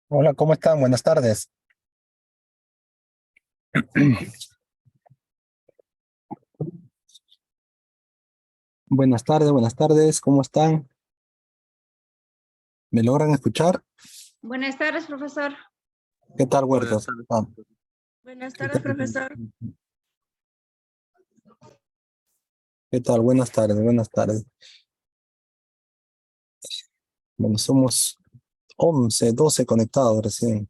Hola, ¿cómo están? Buenas tardes. Buenas tardes, ¿cómo están? ¿Me logran escuchar? Buenas tardes, profesor. ¿Qué tal, Buenas Huertos? tardes. Buenas ¿Qué tardes, tal? profesor. ¿Qué tal? Buenas tardes, buenas tardes. Bueno, somos 11, 12 conectados recién.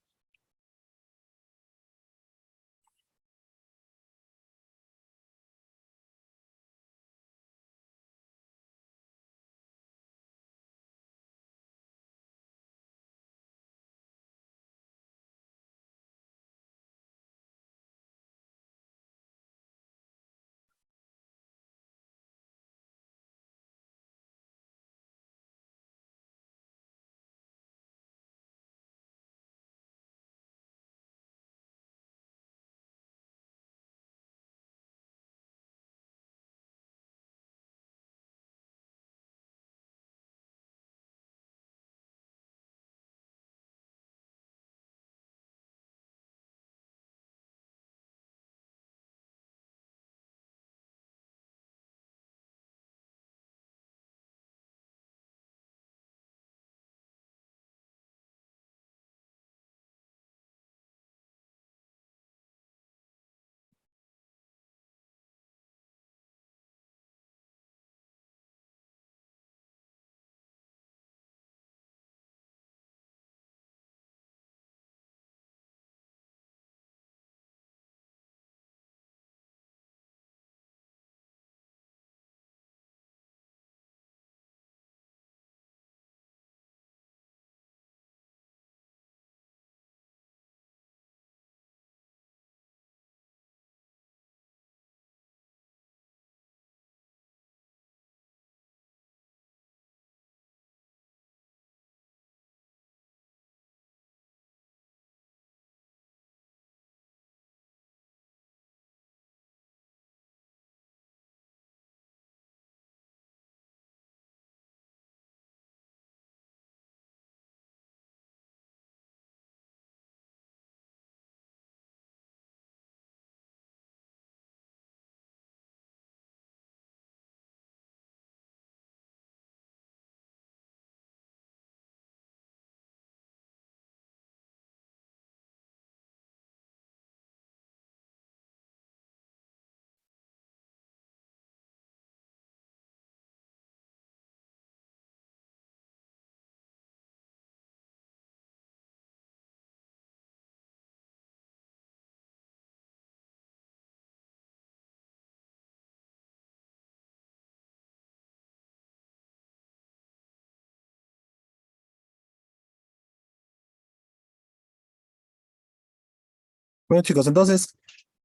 Bueno, chicos, entonces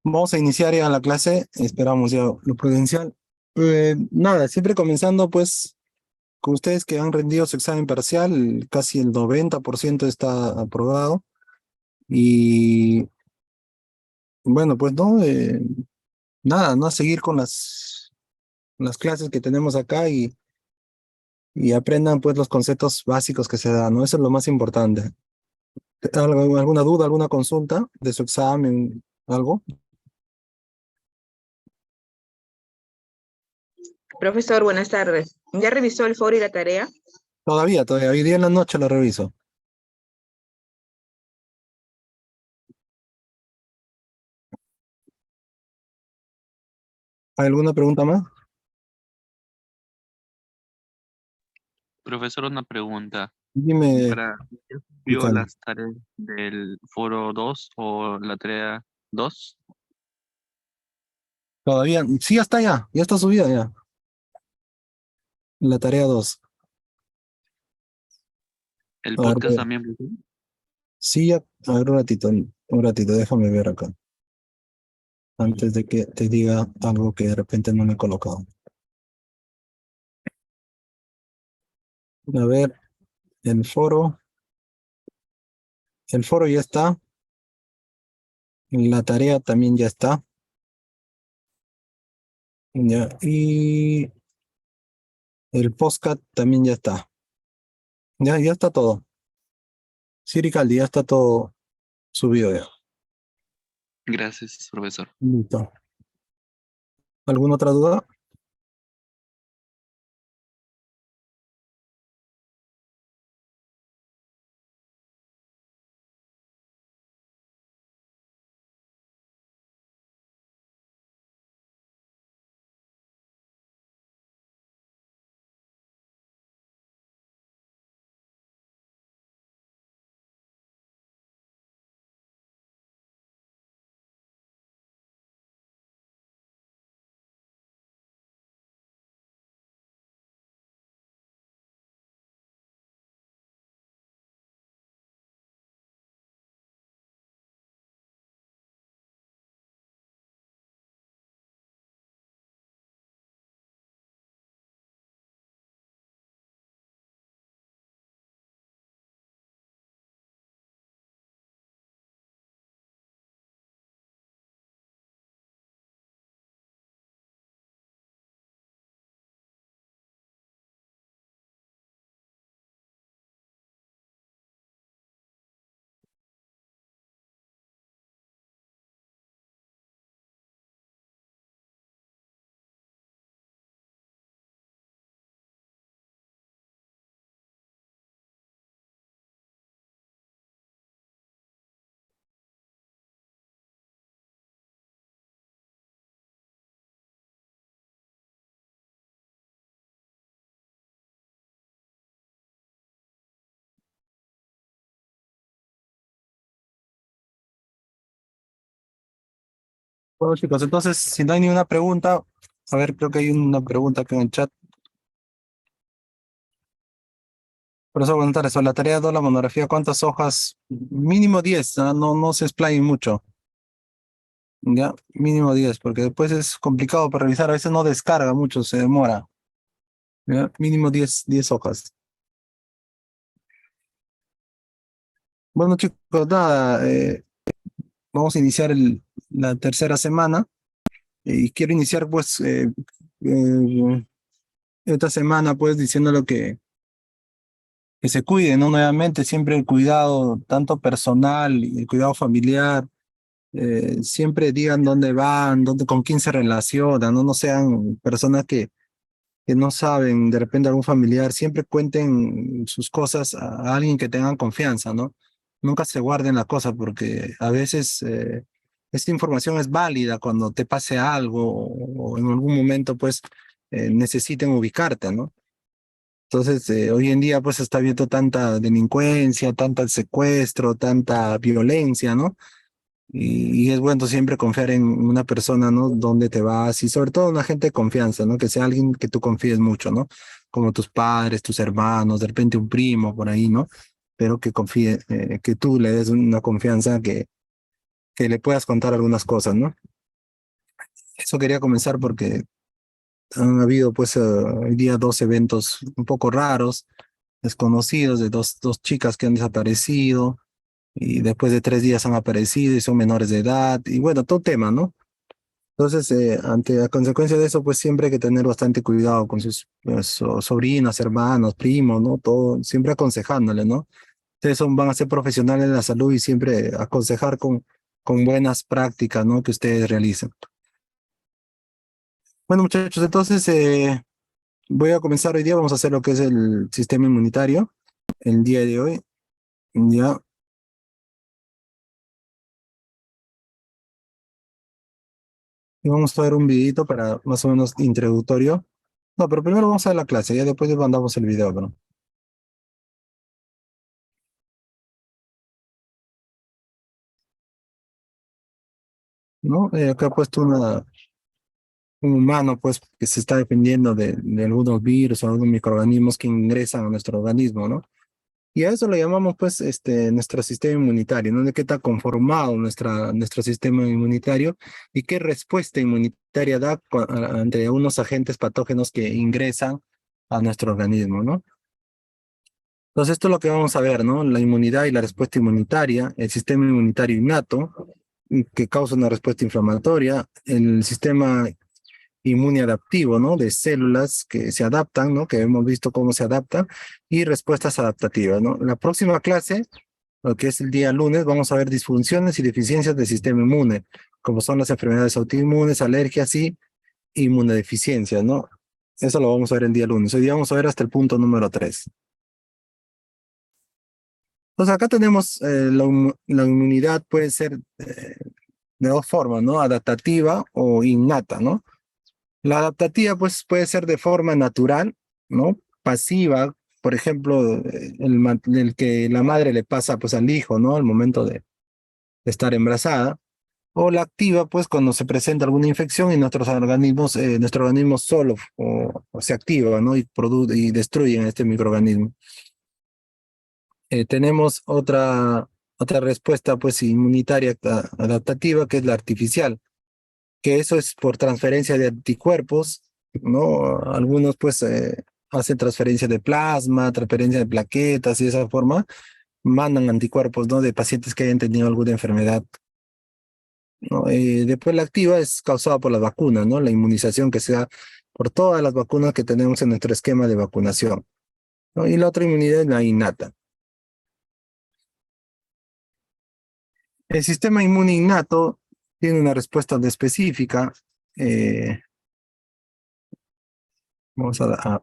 vamos a iniciar ya la clase. Esperamos ya lo prudencial. Nada, siempre comenzando pues con ustedes que han rendido su examen parcial, casi el 90% está aprobado. Y bueno, pues no, nada, no a seguir con las clases que tenemos acá y aprendan pues los conceptos básicos que se dan, ¿no? Eso es lo más importante. ¿Alguna duda, alguna consulta de su examen, algo? Profesor, buenas tardes. ¿Ya revisó el foro y la tarea? Todavía, hoy día en la noche lo reviso. ¿Hay alguna pregunta más? Profesor, una pregunta. Dime, ¿Para vio Ricardo. las tareas del foro 2 o la tarea 2? Todavía, sí, ya está ya está subida ya. La tarea 2. ¿El A podcast ver, también, profesor? sí, ya, a ver un ratito, déjame ver acá, antes de que te diga algo que de repente no me he colocado. A ver, el foro, el foro ya está, la tarea también ya está, ya, y el podcast también ya está, ya está todo. Siricaldi, ya está todo subido ya. Gracias, profesor. Listo. ¿Alguna otra duda? Bueno, chicos, entonces, si no hay ninguna pregunta, a ver, creo que hay una pregunta acá en el chat. Profesor, buenas tardes. Sobre la tarea 2, la monografía, ¿cuántas hojas? Mínimo 10, ¿ah? No, no se explayen mucho. Ya, mínimo 10, porque después es complicado para revisar. A veces no descarga mucho, se demora. Ya, mínimo 10 hojas. Bueno, chicos, nada, vamos a iniciar la tercera semana. Y quiero iniciar, pues, esta semana, pues, diciendo lo que se cuiden, ¿no? Nuevamente, siempre el cuidado, tanto personal y el cuidado familiar. Siempre digan dónde van, con quién se relacionan, ¿no? No sean personas que no saben, de repente algún familiar, siempre cuenten sus cosas a alguien que tengan confianza, ¿no? Nunca se guarden la cosa porque a veces esta información es válida cuando te pase algo o en algún momento pues necesiten ubicarte, ¿no? Entonces, hoy en día pues está habiendo tanta delincuencia, tanta secuestro, tanta violencia, ¿no? Y es bueno siempre confiar en una persona, ¿no? Dónde te vas y sobre todo una gente de confianza, ¿no? Que sea alguien que tú confíes mucho, ¿no? Como tus padres, tus hermanos, de repente un primo por ahí, ¿no? Pero que confíe, que tú le des una confianza que le puedas contar algunas cosas, ¿no? Eso quería comenzar porque han habido, pues, hoy día 2 eventos un poco raros, desconocidos, de dos chicas que han desaparecido y después de 3 días han aparecido y son menores de edad y bueno, todo tema, ¿no? Entonces, ante la consecuencia de eso, pues siempre hay que tener bastante cuidado con sus sobrinos, hermanos, primos, ¿no? Todo, siempre aconsejándole, ¿no? Ustedes van a ser profesionales de la salud y siempre aconsejar con buenas prácticas, ¿no? Que ustedes realicen. Bueno, muchachos, entonces voy a comenzar hoy día, vamos a hacer lo que es el sistema inmunitario, el día de hoy, ya. Y vamos a ver un videito para más o menos introductorio. No, pero primero vamos a ver la clase, ya después les mandamos el video, ¿no? ¿No? Acá he puesto un humano, pues, que se está defendiendo de algunos virus o algunos microorganismos que ingresan a nuestro organismo, ¿no? Y a eso lo llamamos, pues, nuestro sistema inmunitario, ¿no? De qué está conformado nuestro sistema inmunitario y qué respuesta inmunitaria da ante unos agentes patógenos que ingresan a nuestro organismo, ¿no? Entonces, esto es lo que vamos a ver, ¿no? La inmunidad y la respuesta inmunitaria, el sistema inmunitario innato, que causa una respuesta inflamatoria, el sistema inmune adaptivo, ¿no? De células que se adaptan, ¿no? Que hemos visto cómo se adaptan, y respuestas adaptativas, ¿no? La próxima clase lo que es el día lunes, vamos a ver disfunciones y deficiencias del sistema inmune, como son las enfermedades autoinmunes, alergias y inmunodeficiencias, ¿no? Eso lo vamos a ver el día lunes. Hoy día vamos a ver hasta el punto número 3. Entonces acá tenemos la inmunidad puede ser de dos formas, ¿no? Adaptativa o innata, ¿no? La adaptativa pues puede ser de forma natural, ¿no? Pasiva, por ejemplo, el que la madre le pasa pues al hijo, ¿no? Al momento de estar embarazada. O la activa, pues cuando se presenta alguna infección y nuestro organismo solo o se activa, ¿no? Y destruyen este microorganismo. Tenemos otra respuesta, pues inmunitaria adaptativa, que es la artificial, que eso es por transferencia de anticuerpos, ¿no? Algunos, pues, hacen transferencia de plasma, transferencia de plaquetas y de esa forma mandan anticuerpos, ¿no? De pacientes que hayan tenido alguna enfermedad, ¿no? Después la activa es causada por las vacunas, ¿no? La inmunización que se da por todas las vacunas que tenemos en nuestro esquema de vacunación, ¿no? Y la otra inmunidad es la innata. El sistema inmune innato tiene una respuesta específica. Vamos a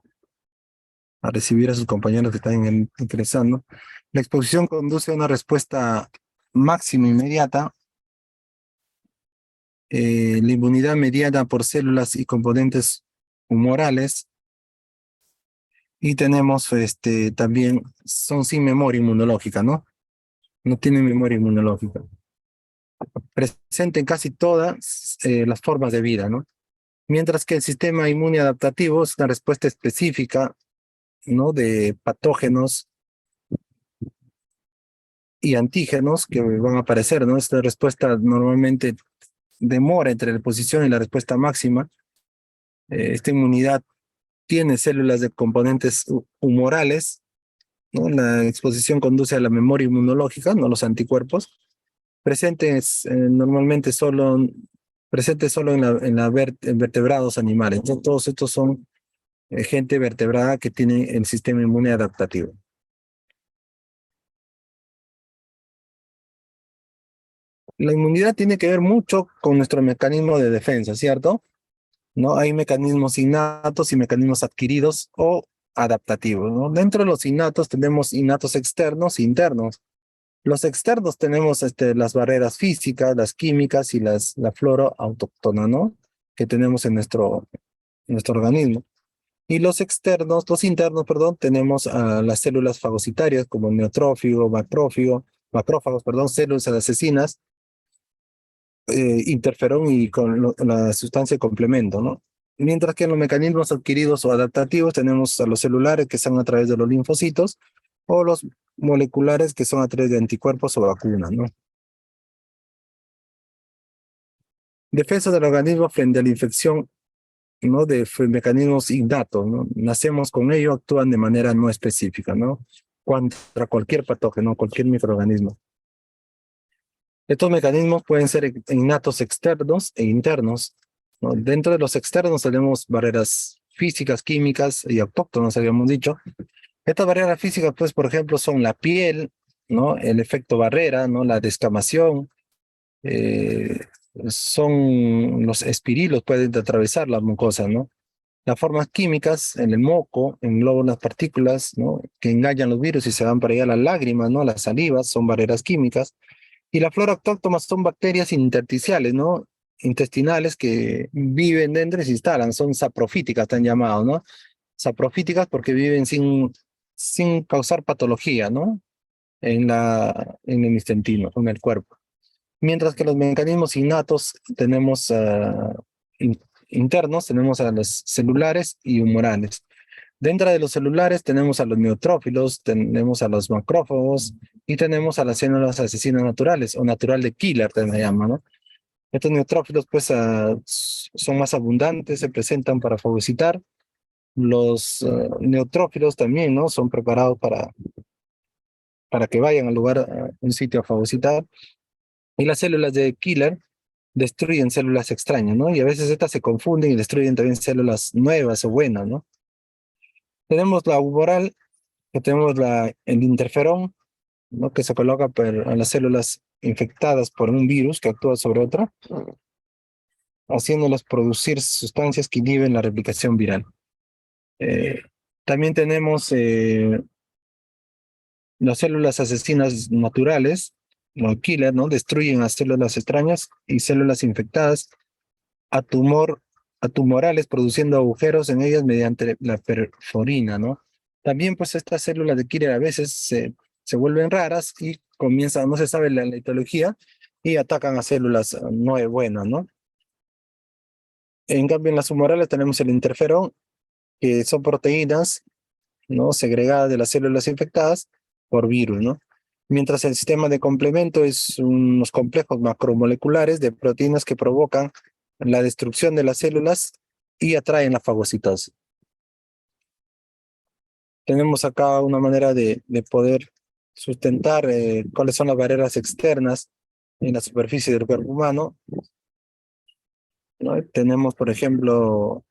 recibir a sus compañeros que están interesando. La exposición conduce a una respuesta máxima inmediata. La inmunidad mediada por células y componentes humorales. Y tenemos también, son sin memoria inmunológica, ¿no? No tienen memoria inmunológica. Presente en casi todas las formas de vida, ¿no? Mientras que el sistema inmune adaptativo es una respuesta específica, ¿no? De patógenos y antígenos que van a aparecer, ¿no? Esta respuesta normalmente demora entre la exposición y la respuesta máxima. Esta inmunidad tiene células de componentes humorales, ¿no? La exposición conduce a la memoria inmunológica, no los anticuerpos, normalmente presentes solo en vertebrados animales. Entonces, todos estos son gente vertebrada que tiene el sistema inmune adaptativo. La inmunidad tiene que ver mucho con nuestro mecanismo de defensa, ¿cierto? ¿No? Hay mecanismos innatos y mecanismos adquiridos o adaptativos, ¿no? Dentro de los innatos tenemos innatos externos e internos. Los externos tenemos las barreras físicas, las químicas y la flora autóctona, ¿no? Que tenemos en nuestro organismo. Y los internos, perdón, tenemos las células fagocitarias como neutrófigo, macrófagos, perdón, células asesinas, interferón y la sustancia de complemento, ¿no? Mientras que en los mecanismos adquiridos o adaptativos tenemos a los celulares que son a través de los linfocitos o los moleculares que son a través de anticuerpos o vacunas, ¿no? Defensa del organismo frente a la infección, ¿no? De mecanismos innatos, ¿no? Nacemos con ello, actúan de manera no específica, ¿no? Contra cualquier patógeno, cualquier microorganismo. Estos mecanismos pueden ser innatos externos e internos, ¿no? Dentro de los externos tenemos barreras físicas, químicas y autóctonas, habíamos dicho. Estas barreras físicas, pues, por ejemplo, son la piel, ¿no? El efecto barrera, ¿no? La descamación, son los espirilos, pueden atravesar las mucosas, ¿no? Las formas químicas en el moco engloban las partículas, ¿no? Que engañan los virus y se van para allá las lágrimas, ¿no? Las salivas son barreras químicas. Y la flora autóctona son bacterias intersticiales, ¿no? Intestinales que viven dentro y se instalan, son saprofíticas, están llamados, ¿no? Saprofíticas porque viven sin causar patología, ¿no? En el intestino, en el cuerpo. Mientras que los mecanismos innatos tenemos internos, tenemos a los celulares y humorales. Dentro de los celulares tenemos a los neutrófilos, tenemos a los macrófagos y tenemos a las células asesinas naturales o natural de killer, se llama, ¿no? Estos neutrófilos pues son más abundantes, se presentan para fagocitar. Los neutrófilos también, ¿no? Son preparados para que vayan al lugar, un sitio a fagocitar. Y las células de killer destruyen células extrañas, ¿no? Y a veces estas se confunden y destruyen también células nuevas o buenas, ¿no? Tenemos la humoral, que tenemos el interferón, ¿no? Que se coloca a las células infectadas por un virus que actúa sobre otra, haciéndolas producir sustancias que inhiben la replicación viral. Eh, También tenemos las células asesinas naturales, o killer, ¿no? Destruyen a células extrañas y células infectadas a a tumorales, produciendo agujeros en ellas mediante la perforina, ¿no? También, pues, estas células de killer a veces se vuelven raras y comienzan, no se sabe la etiología, y atacan a células no buenas, ¿no? En cambio, en las humorales tenemos el interferón, que son proteínas, ¿no? Segregadas de las células infectadas por virus, ¿no? Mientras el sistema de complemento es unos complejos macromoleculares de proteínas que provocan la destrucción de las células y atraen la fagocitosis. Tenemos acá una manera de poder sustentar cuáles son las barreras externas en la superficie del cuerpo humano, ¿no? Tenemos, por ejemplo,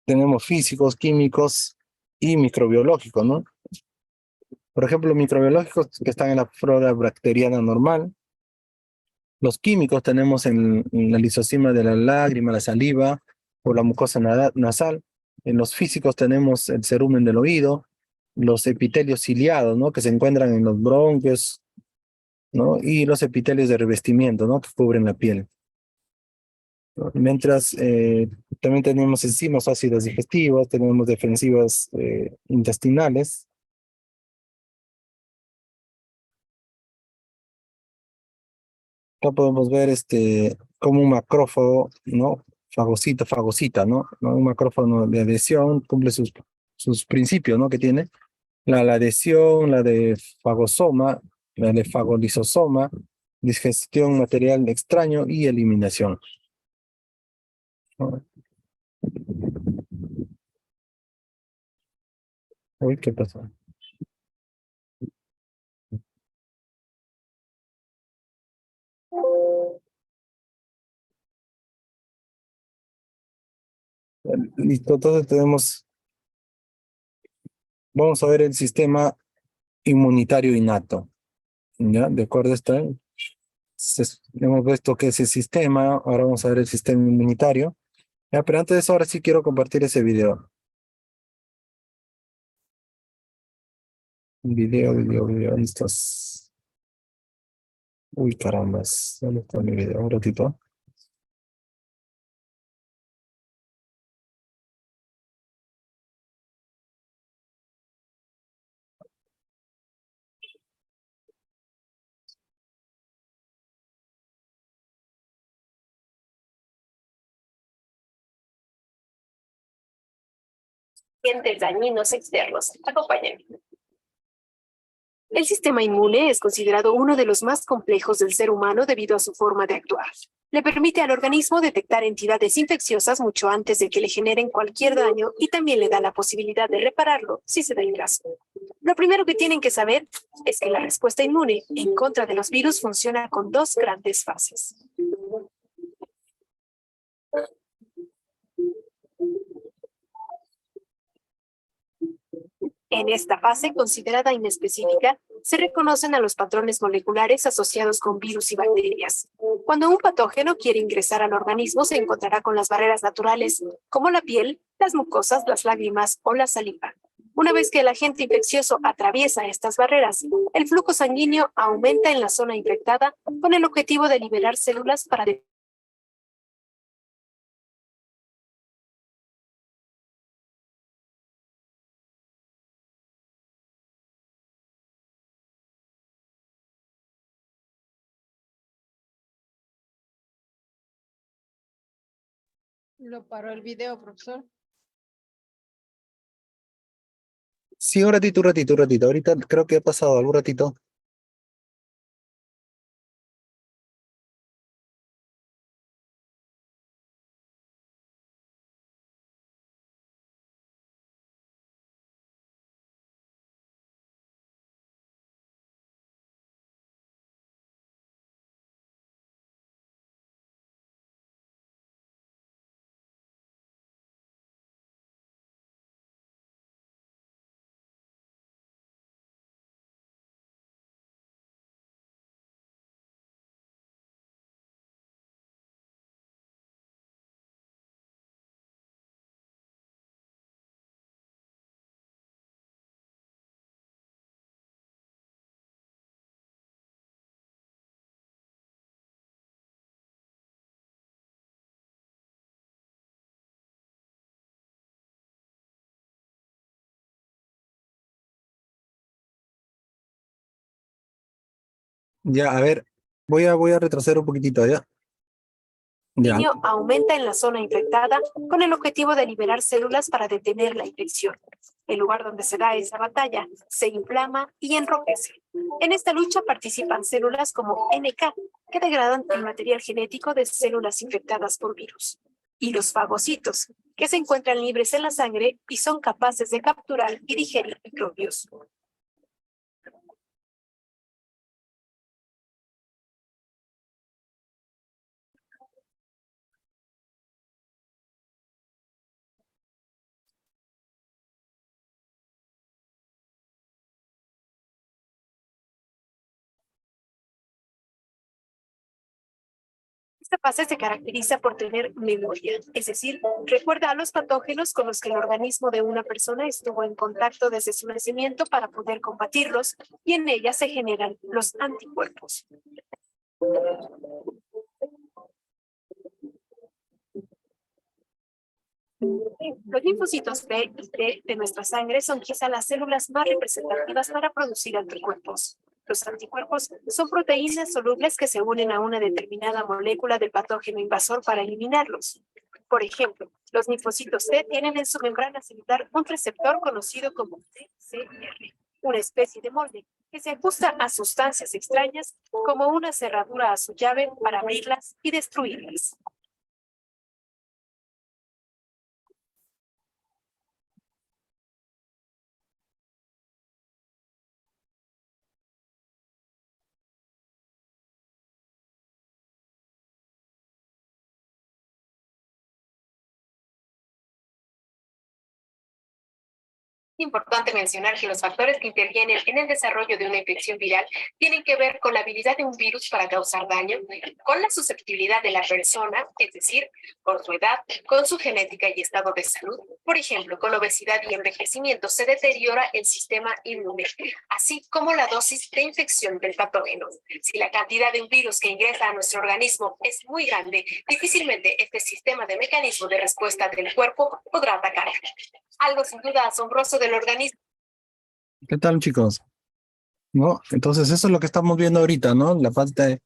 tenemos físicos, químicos y microbiológicos, ¿no? Por ejemplo, microbiológicos que están en la flora bacteriana normal. Los químicos tenemos en la lisosima de la lágrima, la saliva o la mucosa nasal. En los físicos tenemos el cerumen del oído, los epitelios ciliados, ¿no? Que se encuentran en los bronquios, ¿no? Y los epitelios de revestimiento, ¿no? Que cubren la piel, ¿no? Mientras también tenemos enzimas ácidas digestivas, tenemos defensivas intestinales. Acá podemos ver como un macrófago, ¿no? Fagocita, ¿no? Un macrófago de adhesión cumple sus principios, ¿no? Que tiene la adhesión, la de fagosoma, la de fagolisosoma, digestión material extraño y eliminación, ¿no? Uy, ¿qué pasó? Listo, entonces vamos a ver el sistema inmunitario innato, ¿ya? De acuerdo a esto, hemos visto qué es el sistema, ahora vamos a ver el sistema inmunitario. Ya, pero antes de eso, ahora sí quiero compartir ese video. Video, listos. Uy, carambas, ¿dónde está mi video? Un ratito. Agentes dañinos externos. Acompáñenme. El sistema inmune es considerado uno de los más complejos del ser humano debido a su forma de actuar. Le permite al organismo detectar entidades infecciosas mucho antes de que le generen cualquier daño y también le da la posibilidad de repararlo si se da el caso. Lo primero que tienen que saber es que la respuesta inmune en contra de los virus funciona con dos grandes fases. En esta fase, considerada inespecífica, se reconocen a los patrones moleculares asociados con virus y bacterias. Cuando un patógeno quiere ingresar al organismo, se encontrará con las barreras naturales, como la piel, las mucosas, las lágrimas o la saliva. Una vez que el agente infeccioso atraviesa estas barreras, el flujo sanguíneo aumenta en la zona infectada con el objetivo de liberar células para Lo paró el video, profesor. Sí, un ratito, un ratito, un ratito. Ahorita creo que ha pasado algún ratito. Ya, a ver, voy a retroceder un poquitito, ¿ya? Ya, Aumenta en la zona infectada con el objetivo de liberar células para detener la infección. El lugar donde se da esa batalla se inflama y enrojece. En esta lucha participan células como NK, que degradan el material genético de células infectadas por virus, y los fagocitos, que se encuentran libres en la sangre y son capaces de capturar y digerir microbios. Esta fase se caracteriza por tener memoria, es decir, recuerda a los patógenos con los que el organismo de una persona estuvo en contacto desde su nacimiento para poder combatirlos, y en ella se generan los anticuerpos. Los linfocitos B y T de nuestra sangre son quizá las células más representativas para producir anticuerpos. Los anticuerpos son proteínas solubles que se unen a una determinada molécula del patógeno invasor para eliminarlos. Por ejemplo, los linfocitos T tienen en su membrana celular un receptor conocido como TCR, una especie de molde que se ajusta a sustancias extrañas como una cerradura a su llave para abrirlas y destruirlas. Importante mencionar que los factores que intervienen en el desarrollo de una infección viral tienen que ver con la habilidad de un virus para causar daño, con la susceptibilidad de la persona, es decir, con su edad, con su genética y estado de salud. Por ejemplo, con obesidad y envejecimiento se deteriora el sistema inmune, así como la dosis de infección del patógeno. Si la cantidad de un virus que ingresa a nuestro organismo es muy grande, difícilmente este sistema de mecanismo de respuesta del cuerpo podrá atacar. Algo sin duda asombroso del organismo. ¿qué tal, chicos? ¿No? Entonces, eso es lo que estamos viendo ahorita, ¿no? La parte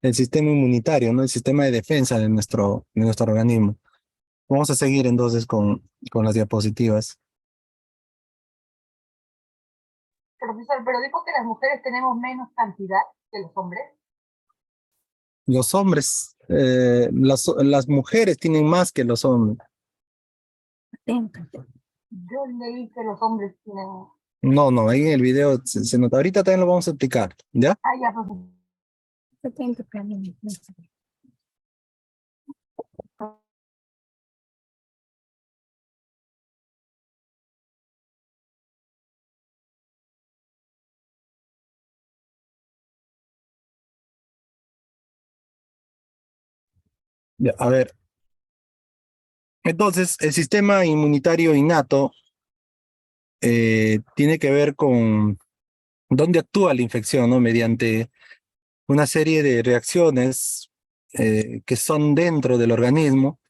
del sistema inmunitario, ¿no? El sistema de defensa de nuestro organismo. Vamos a seguir entonces con las diapositivas. Profesor, pero dijo que las mujeres tenemos menos cantidad que los hombres. Los hombres, las mujeres tienen más que los hombres. Yo leí que los hombres tienen... No, ahí en el video se nota. Ahorita también lo vamos a explicar, ¿ya? Ah, ya, profesor. Ya, a ver. Entonces, el sistema inmunitario innato tiene que ver con dónde actúa la infección, ¿no? Mediante una serie de reacciones que son dentro del organismo,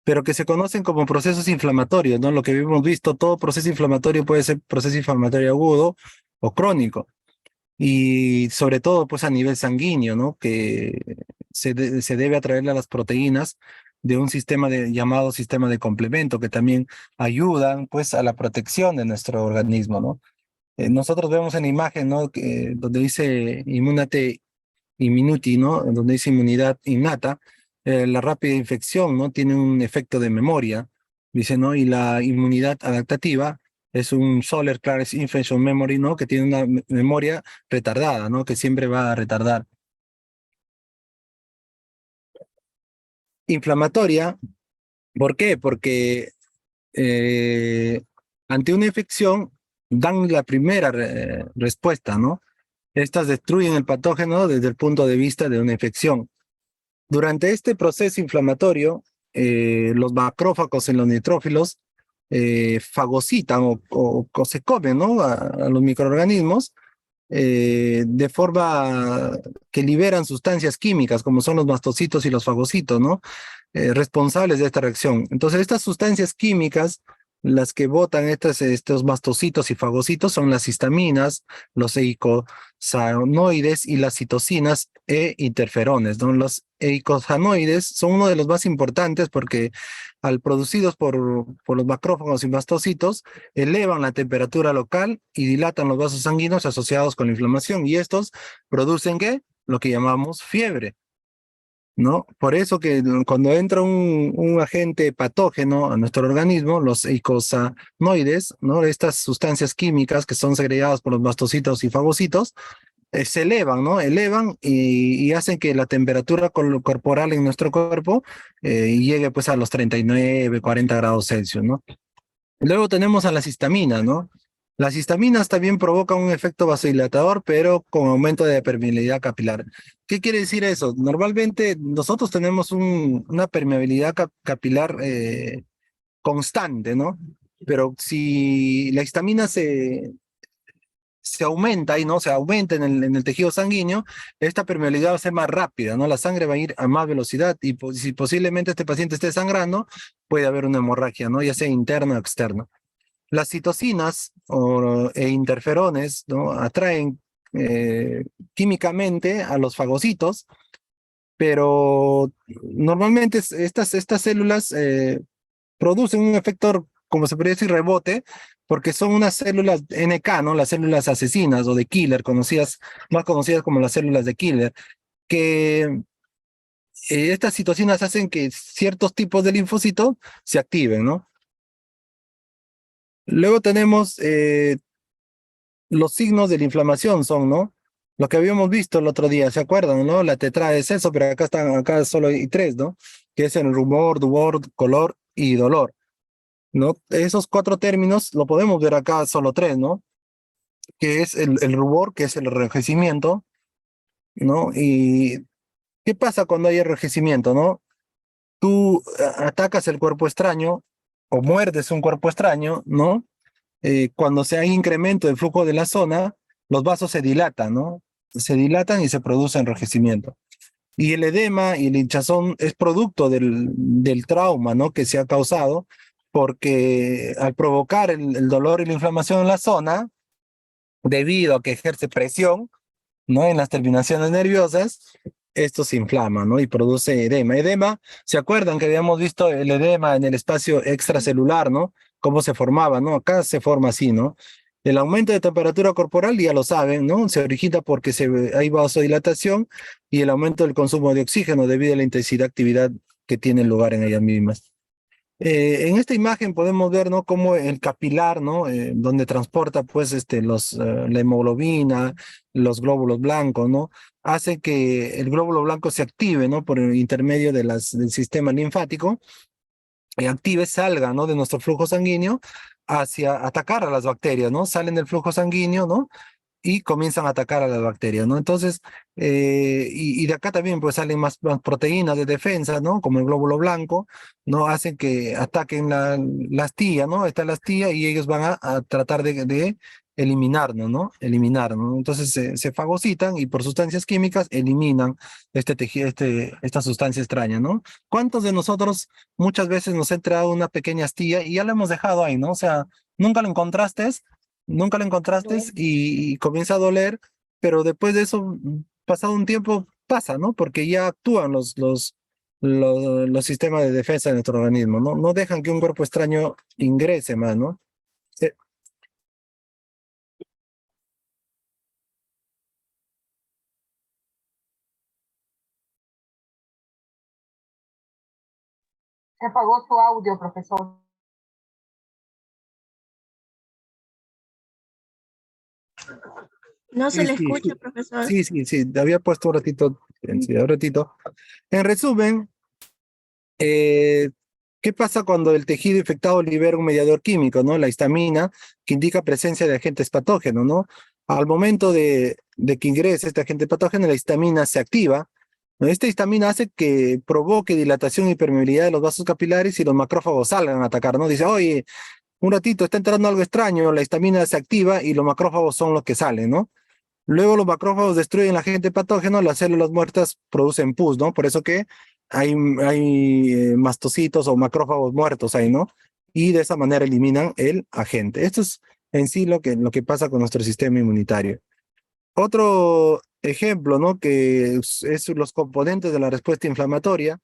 pero que se conocen como procesos inflamatorios, ¿no? Lo que hemos visto, todo proceso inflamatorio puede ser proceso inflamatorio agudo o crónico. Y sobre todo, pues a nivel sanguíneo, ¿no? Que se debe atraer a las proteínas de un sistema llamado sistema de complemento, que también ayudan, pues, a la protección de nuestro organismo, ¿no? Nosotros vemos en la imagen, ¿no? Donde dice immunate immunity, ¿no? Donde dice inmunidad innata, la rápida infección, ¿no? Tiene un efecto de memoria, dice, ¿no? Y la inmunidad adaptativa es un Solar Class Infection Memory, ¿no? Que tiene una memoria retardada, ¿no? Que siempre va a retardar. Inflamatoria, ¿por qué? Porque ante una infección dan la primera respuesta, ¿no? Estas destruyen el patógeno desde el punto de vista de una infección. Durante este proceso inflamatorio, los macrófagos en los neutrófilos fagocitan o se comen, ¿no? a los microorganismos de forma que liberan sustancias químicas, como son los mastocitos y los fagocitos, ¿no? Responsables de esta reacción. Entonces, estas sustancias químicas las que botan estos mastocitos y fagocitos son las histaminas, los eicosanoides y las citocinas e interferones, ¿no? Los eicosanoides son uno de los más importantes porque al producidos por los macrófagos y mastocitos, elevan la temperatura local y dilatan los vasos sanguíneos asociados con la inflamación. Y estos producen, ¿qué? Lo que llamamos fiebre, ¿no? Por eso que cuando entra un agente patógeno a nuestro organismo, los eicosanoides, ¿no? Estas sustancias químicas que son segregadas por los mastocitos y fagocitos, se elevan, ¿no? Elevan y hacen que la temperatura corporal en nuestro cuerpo llegue pues a los 39, 40 grados Celsius, ¿no? Luego tenemos a las histaminas, ¿no? Las histaminas también provocan un efecto vasodilatador, pero con aumento de permeabilidad capilar. ¿Qué quiere decir eso? Normalmente nosotros tenemos una permeabilidad capilar constante, ¿no? Pero si la histamina se aumenta y no se aumenta en el tejido sanguíneo, esta permeabilidad va a ser más rápida, ¿no? La sangre va a ir a más velocidad y si posiblemente este paciente esté sangrando, puede haber una hemorragia, ¿no? Ya sea interna o externa. Las citocinas e interferones, ¿no? Atraen químicamente a los fagocitos, pero normalmente estas células producen un efecto, como se podría decir, rebote, porque son unas células NK, ¿no? Las células asesinas o de killer, más conocidas como las células de killer, que estas citocinas hacen que ciertos tipos de linfocitos se activen, ¿no? Luego tenemos los signos de la inflamación son, ¿no? Lo que habíamos visto el otro día, ¿se acuerdan, no? La tetrada de Celso, pero acá solo hay tres, ¿no? Que es el rumor, dubor, color y dolor, ¿no? Esos cuatro términos lo podemos ver acá solo tres, ¿no? Que es el rubor, que es el enrojecimiento, ¿no? Y ¿qué pasa cuando hay enrojecimiento, no? Tú atacas el cuerpo extraño o muerdes un cuerpo extraño, ¿no? Cuando se hay incremento del flujo de la zona, los vasos se dilatan, ¿no? Se dilatan y se produce enrojecimiento. Y el edema y el hinchazón es producto del trauma, ¿no? Que se ha causado, porque al provocar el dolor y la inflamación en la zona, debido a que ejerce presión, ¿no? En las terminaciones nerviosas, esto se inflama, ¿no? Y produce edema. Edema, ¿se acuerdan que habíamos visto el edema en el espacio extracelular, ¿no? Cómo se formaba, ¿no? Acá se forma así, ¿no? El aumento de temperatura corporal, ya lo saben, ¿no? Se origina porque hay vasodilatación y el aumento del consumo de oxígeno debido a la intensidad de actividad que tiene lugar en ellas mismas. En esta imagen podemos ver, ¿no? Cómo el capilar, ¿no? Donde transporta, pues, la hemoglobina, los glóbulos blancos, ¿no? Hace que el glóbulo blanco se active, ¿no? Por el intermedio del sistema linfático, y active, salga, ¿no? De nuestro flujo sanguíneo hacia atacar a las bacterias, ¿no? Salen del flujo sanguíneo, ¿no? Y comienzan a atacar a las bacterias, ¿no? Entonces, y de acá también pues salen más proteínas de defensa, ¿no? Como el glóbulo blanco, ¿no? Hacen que ataquen la astilla, ¿no? Está la astilla y ellos van a tratar de eliminarnos, ¿no? Eliminarnos, ¿no? Entonces se fagocitan y por sustancias químicas eliminan este tejido, esta sustancia extraña, ¿no? ¿Cuántos de nosotros muchas veces nos ha entrado una pequeña astilla y ya la hemos dejado ahí, ¿no? O sea, nunca lo encontraste y comienza a doler, pero después de eso, pasado un tiempo, pasa, ¿no? Porque ya actúan los sistemas de defensa de nuestro organismo, ¿no? No dejan que un cuerpo extraño ingrese más, ¿no? Se apagó su audio, profesor. No se Sí, le sí, escucha, sí. profesor. Sí, había puesto un ratito, sí, un ratito. En resumen, ¿qué pasa cuando el tejido infectado libera un mediador químico, ¿no? La histamina, que indica presencia de agentes patógenos, ¿no? Al momento de que ingrese este agente patógeno, la histamina se activa, ¿no? Esta histamina hace que provoque dilatación y permeabilidad de los vasos capilares y los macrófagos salgan a atacar, ¿no? Dice, oye, un ratito está entrando algo extraño, la histamina se activa y los macrófagos son los que salen, ¿no? Luego los macrófagos destruyen el agente patógeno, las células muertas producen pus, ¿no? Por eso que hay mastocitos o macrófagos muertos ahí, ¿no? y de esa manera eliminan el agente. Esto es en sí lo que pasa con nuestro sistema inmunitario. Otro ejemplo, ¿no? Que es los componentes de la respuesta inflamatoria,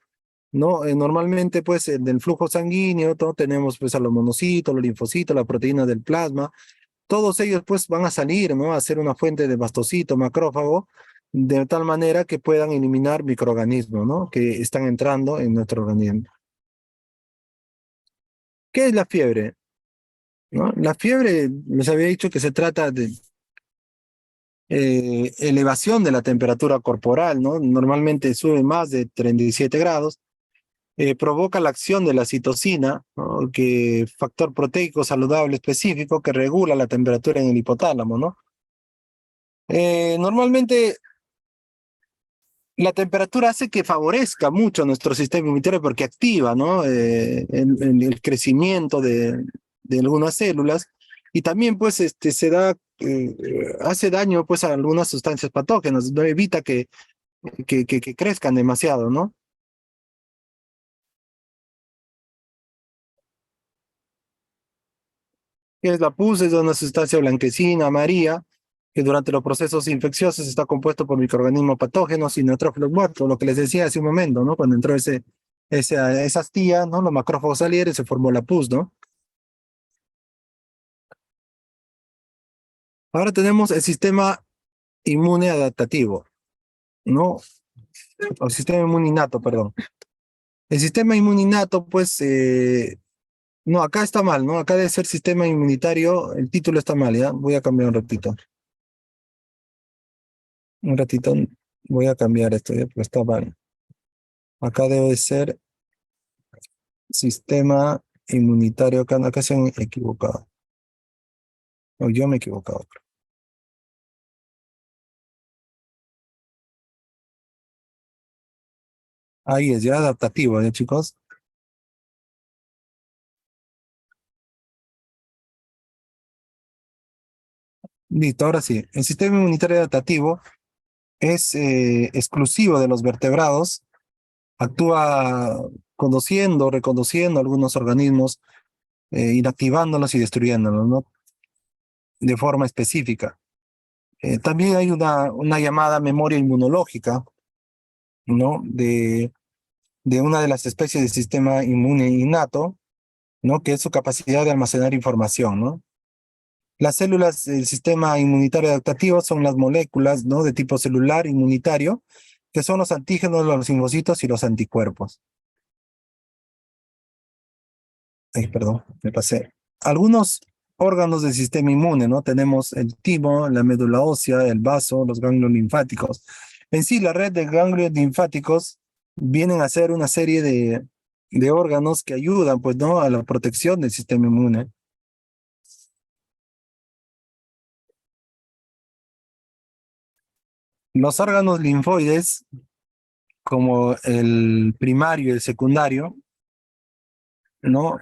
¿no? Normalmente, pues, en el flujo sanguíneo, tenemos, pues, a los monocitos, los linfocitos, la proteína del plasma, todos ellos, pues, van a salir, ¿no? A ser una fuente de mastocito, macrófago, de tal manera que puedan eliminar microorganismos, ¿no? Que están entrando en nuestro organismo. ¿Qué es la fiebre? ¿No? La fiebre, les había dicho que se trata de elevación de la temperatura corporal, ¿no? Normalmente sube más de 37 grados, provoca la acción de la citocina, ¿no? Que factor proteico saludable específico que regula la temperatura en el hipotálamo, ¿no? Normalmente la temperatura hace que favorezca mucho nuestro sistema inmunitario porque activa, ¿no? El crecimiento de algunas células y también pues hace daño pues a algunas sustancias patógenas, no evita que crezcan demasiado, ¿no? ¿Qué es la pus? Es una sustancia blanquecina, amarilla, que durante los procesos infecciosos está compuesto por microorganismos patógenos y neutrófilos muertos, lo que les decía hace un momento, ¿no? Cuando entró esa astilla, ¿no? Los macrófagos salieron y se formó la pus, ¿no? Ahora tenemos el sistema inmune adaptativo, ¿no? O sistema inmune innato, perdón. El sistema inmune innato, pues, no, acá está mal, ¿no? Acá debe ser sistema inmunitario, el título está mal, ¿ya? Voy a cambiar un ratito. Un ratito, voy a cambiar esto, ¿ya? Porque está mal. Acá debe ser sistema inmunitario, acá se han equivocado. O yo me he equivocado. Ahí es, ya adaptativo, ¿ya, chicos? Listo, ahora sí. El sistema inmunitario adaptativo es exclusivo de los vertebrados. Actúa conociendo, reconociendo algunos organismos, inactivándolos y destruyéndolos, ¿no? De forma específica. También hay una llamada memoria inmunológica, ¿no? De una de las especies del sistema inmune innato, ¿no? Que es su capacidad de almacenar información, ¿no? Las células del sistema inmunitario adaptativo son las moléculas, ¿no? De tipo celular inmunitario, que son los antígenos, los linfocitos y los anticuerpos. Ay, perdón, me pasé. Algunos órganos del sistema inmune, ¿no? Tenemos el timo, la médula ósea, el vaso, los ganglios linfáticos. En sí, la red de ganglios linfáticos vienen a ser una serie de órganos que ayudan, pues, ¿no? A la protección del sistema inmune. Los órganos linfoides, como el primario y el secundario, ¿no?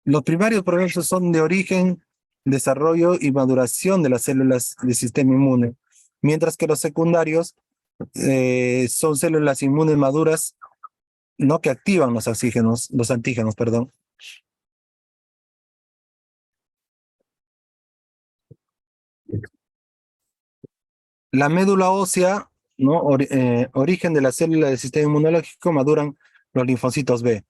Los primarios, por ejemplo, son de origen, desarrollo y maduración de las células del sistema inmune, mientras que los secundarios son células inmunes maduras, no que activan los antígenos, perdón. La médula ósea, ¿no? Origen de la célula del sistema inmunológico, maduran los linfocitos B.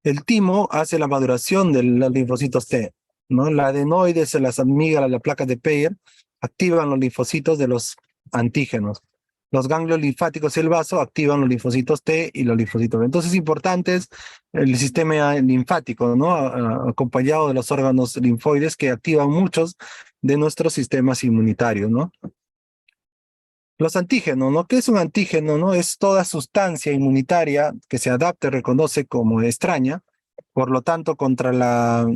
El timo hace la maduración de los linfocitos T, ¿no? La adenoides, las amígdalas, la placa de Peyer, activan los linfocitos de los antígenos. Los ganglios linfáticos y el vaso activan los linfocitos T y los linfocitos B. Entonces, importante es el sistema linfático, ¿no? Acompañado de los órganos linfoides que activan muchos de nuestros sistemas inmunitarios, ¿no? Los antígenos, ¿no? ¿Qué es un antígeno, no? Es toda sustancia inmunitaria que se adapta y reconoce como extraña, por lo tanto, contra la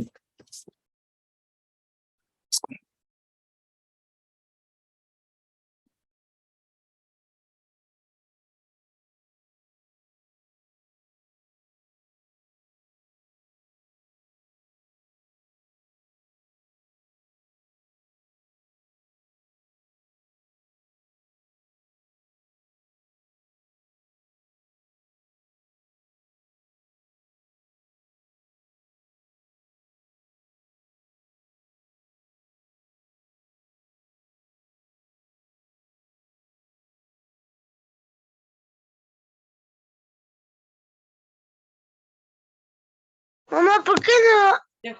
Mamá, ¿por qué no?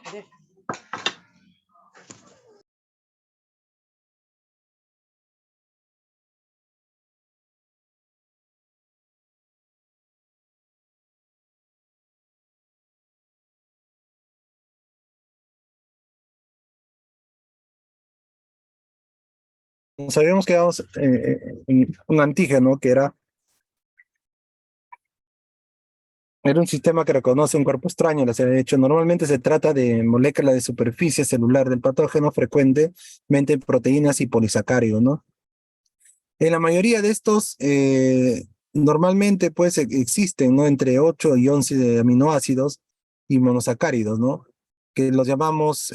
Nos habíamos quedado en un antígeno que era un sistema que reconoce un cuerpo extraño. De hecho, normalmente se trata de moléculas de superficie celular del patógeno, frecuentemente proteínas y polisacáridos, ¿no? En la mayoría de estos, normalmente pues existen, ¿no? Entre 8 y 11 de aminoácidos y monosacáridos, ¿no? Que los llamamos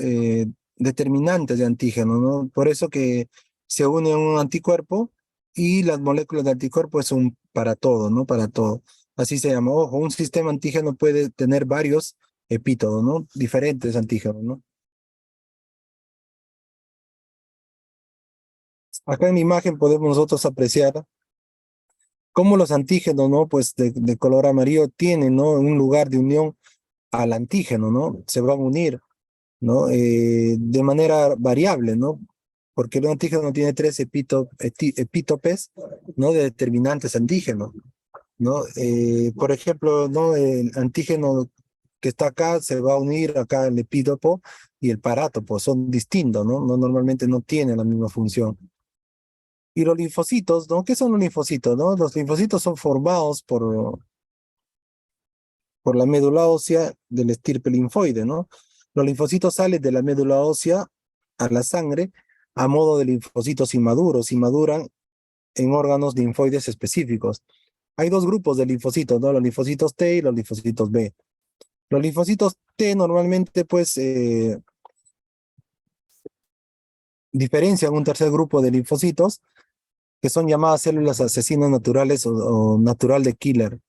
determinantes de antígeno, ¿no? Por eso que se une un anticuerpo y las moléculas de anticuerpo son para todo, ¿no? Para todo. Así se llama. Ojo, un sistema antígeno puede tener varios epítodos, ¿no? Diferentes antígenos, ¿no? Acá en la imagen podemos nosotros apreciar cómo los antígenos, ¿no? Pues de color amarillo tienen, ¿no? Un lugar de unión al antígeno, ¿no? Se van a unir, ¿no? De manera variable, ¿no? Porque el antígeno tiene tres epítopes, ¿no? De determinantes antígenos, ¿no? Por ejemplo, ¿no? El antígeno que está acá se va a unir acá el epítopo y el parátopo, son distintos, ¿no? No normalmente no tienen la misma función. Y los linfocitos, ¿no? ¿Qué son los linfocitos, no? Los linfocitos son formados por la médula ósea del estirpe linfoide, ¿no? Los linfocitos salen de la médula ósea a la sangre a modo de linfocitos inmaduros y maduran en órganos linfoides específicos. Hay dos grupos de linfocitos, ¿no? Los linfocitos T y los linfocitos B. Los linfocitos T normalmente, pues, diferencian un tercer grupo de linfocitos que son llamadas células asesinas naturales o natural de killer.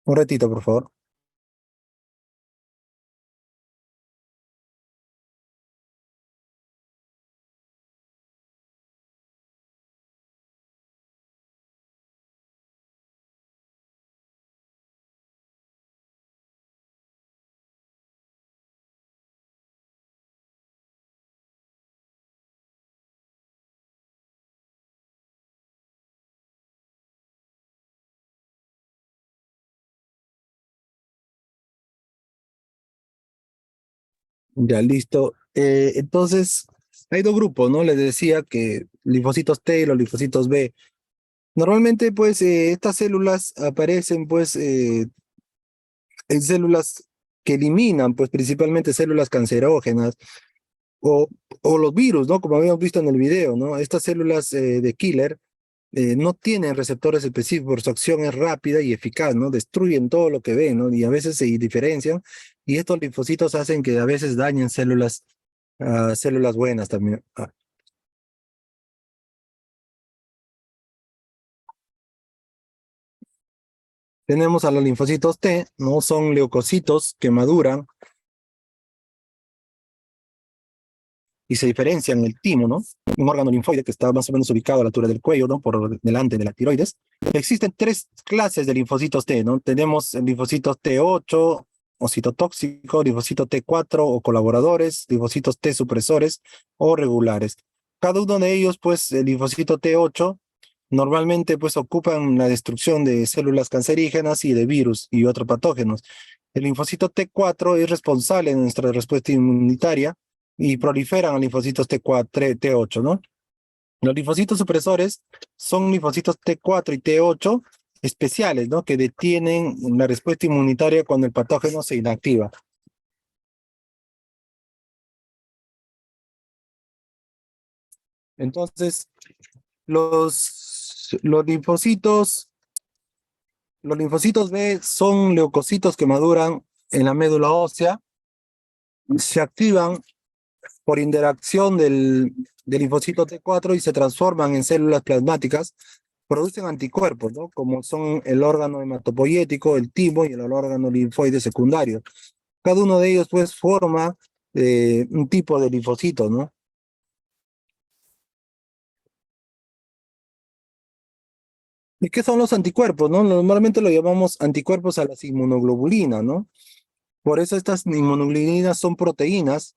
Un ratito, por favor. Ya, listo. Entonces, hay dos grupos, ¿no? Les decía que linfocitos T y los linfocitos B. Normalmente, pues, estas células aparecen, pues, en células que eliminan, pues, principalmente células cancerógenas o, o los virus, ¿no? Como habíamos visto en el video, ¿no? Estas células de killer no tienen receptores específicos, por su acción es rápida y eficaz, ¿no? Destruyen todo lo que ven, ¿no? Y a veces se diferencian, y estos linfocitos hacen que a veces dañen células buenas también. Tenemos a los linfocitos T, ¿no? Son leucocitos que maduran y se diferencian en el timo, ¿no? Un órgano linfoide que está más o menos ubicado a la altura del cuello, ¿no? Por delante de la tiroides. Existen tres clases de linfocitos T, ¿no? Tenemos linfocitos T8 o citotóxicos, linfocitos T4 o colaboradores, linfocitos T supresores o regulares. Cada uno de ellos, pues, el linfocito T8 normalmente, pues, ocupan la destrucción de células cancerígenas y de virus y otros patógenos. El linfocito T4 es responsable de nuestra respuesta inmunitaria y proliferan a linfocitos T4, T8, ¿no? Los linfocitos supresores son linfocitos T4 y T8 especiales, ¿no? Que detienen la respuesta inmunitaria cuando el patógeno se inactiva. Entonces, los linfocitos B son leucocitos que maduran en la médula ósea, se activan por interacción del linfocito T4 y se transforman en células plasmáticas, producen anticuerpos, ¿no? Como son el órgano hematopoyético, el timo y el órgano linfoide secundario. Cada uno de ellos, pues, forma un tipo de linfocito, ¿no? ¿Y qué son los anticuerpos, no? Normalmente lo llamamos anticuerpos a las inmunoglobulinas, ¿no? Por eso estas inmunoglobulinas son proteínas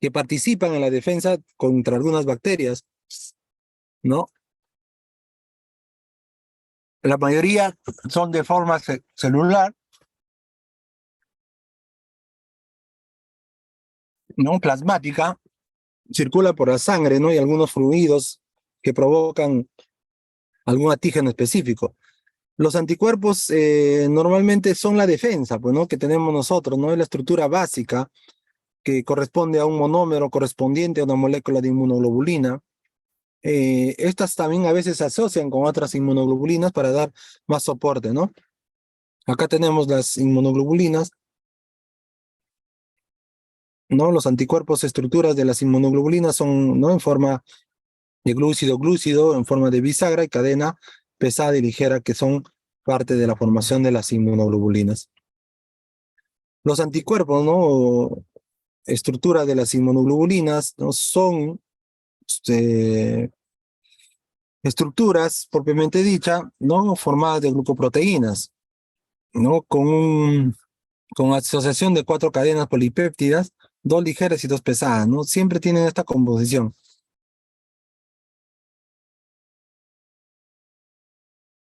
que participan en la defensa contra algunas bacterias, ¿no? La mayoría son de forma celular, ¿no? Plasmática, circula por la sangre, ¿no? Y algunos fluidos que provocan algún antígeno específico. Los anticuerpos normalmente son la defensa, pues, ¿no? Que tenemos nosotros, ¿no? Es la estructura básica que corresponde a un monómero correspondiente a una molécula de inmunoglobulina. Estas también a veces se asocian con otras inmunoglobulinas para dar más soporte, ¿no? Acá tenemos las inmunoglobulinas, ¿no? Los anticuerpos, estructuras de las inmunoglobulinas son, ¿no? En forma de glúcido, en forma de bisagra y cadena pesada y ligera, que son parte de la formación de las inmunoglobulinas. Los anticuerpos, ¿no? Estructura de las inmunoglobulinas, ¿no? Son estructuras propiamente dicha, ¿no? Formadas de glucoproteínas, ¿no? Con asociación de 4 cadenas polipéptidas, 2 ligeras y 2 pesadas, ¿no? Siempre tienen esta composición.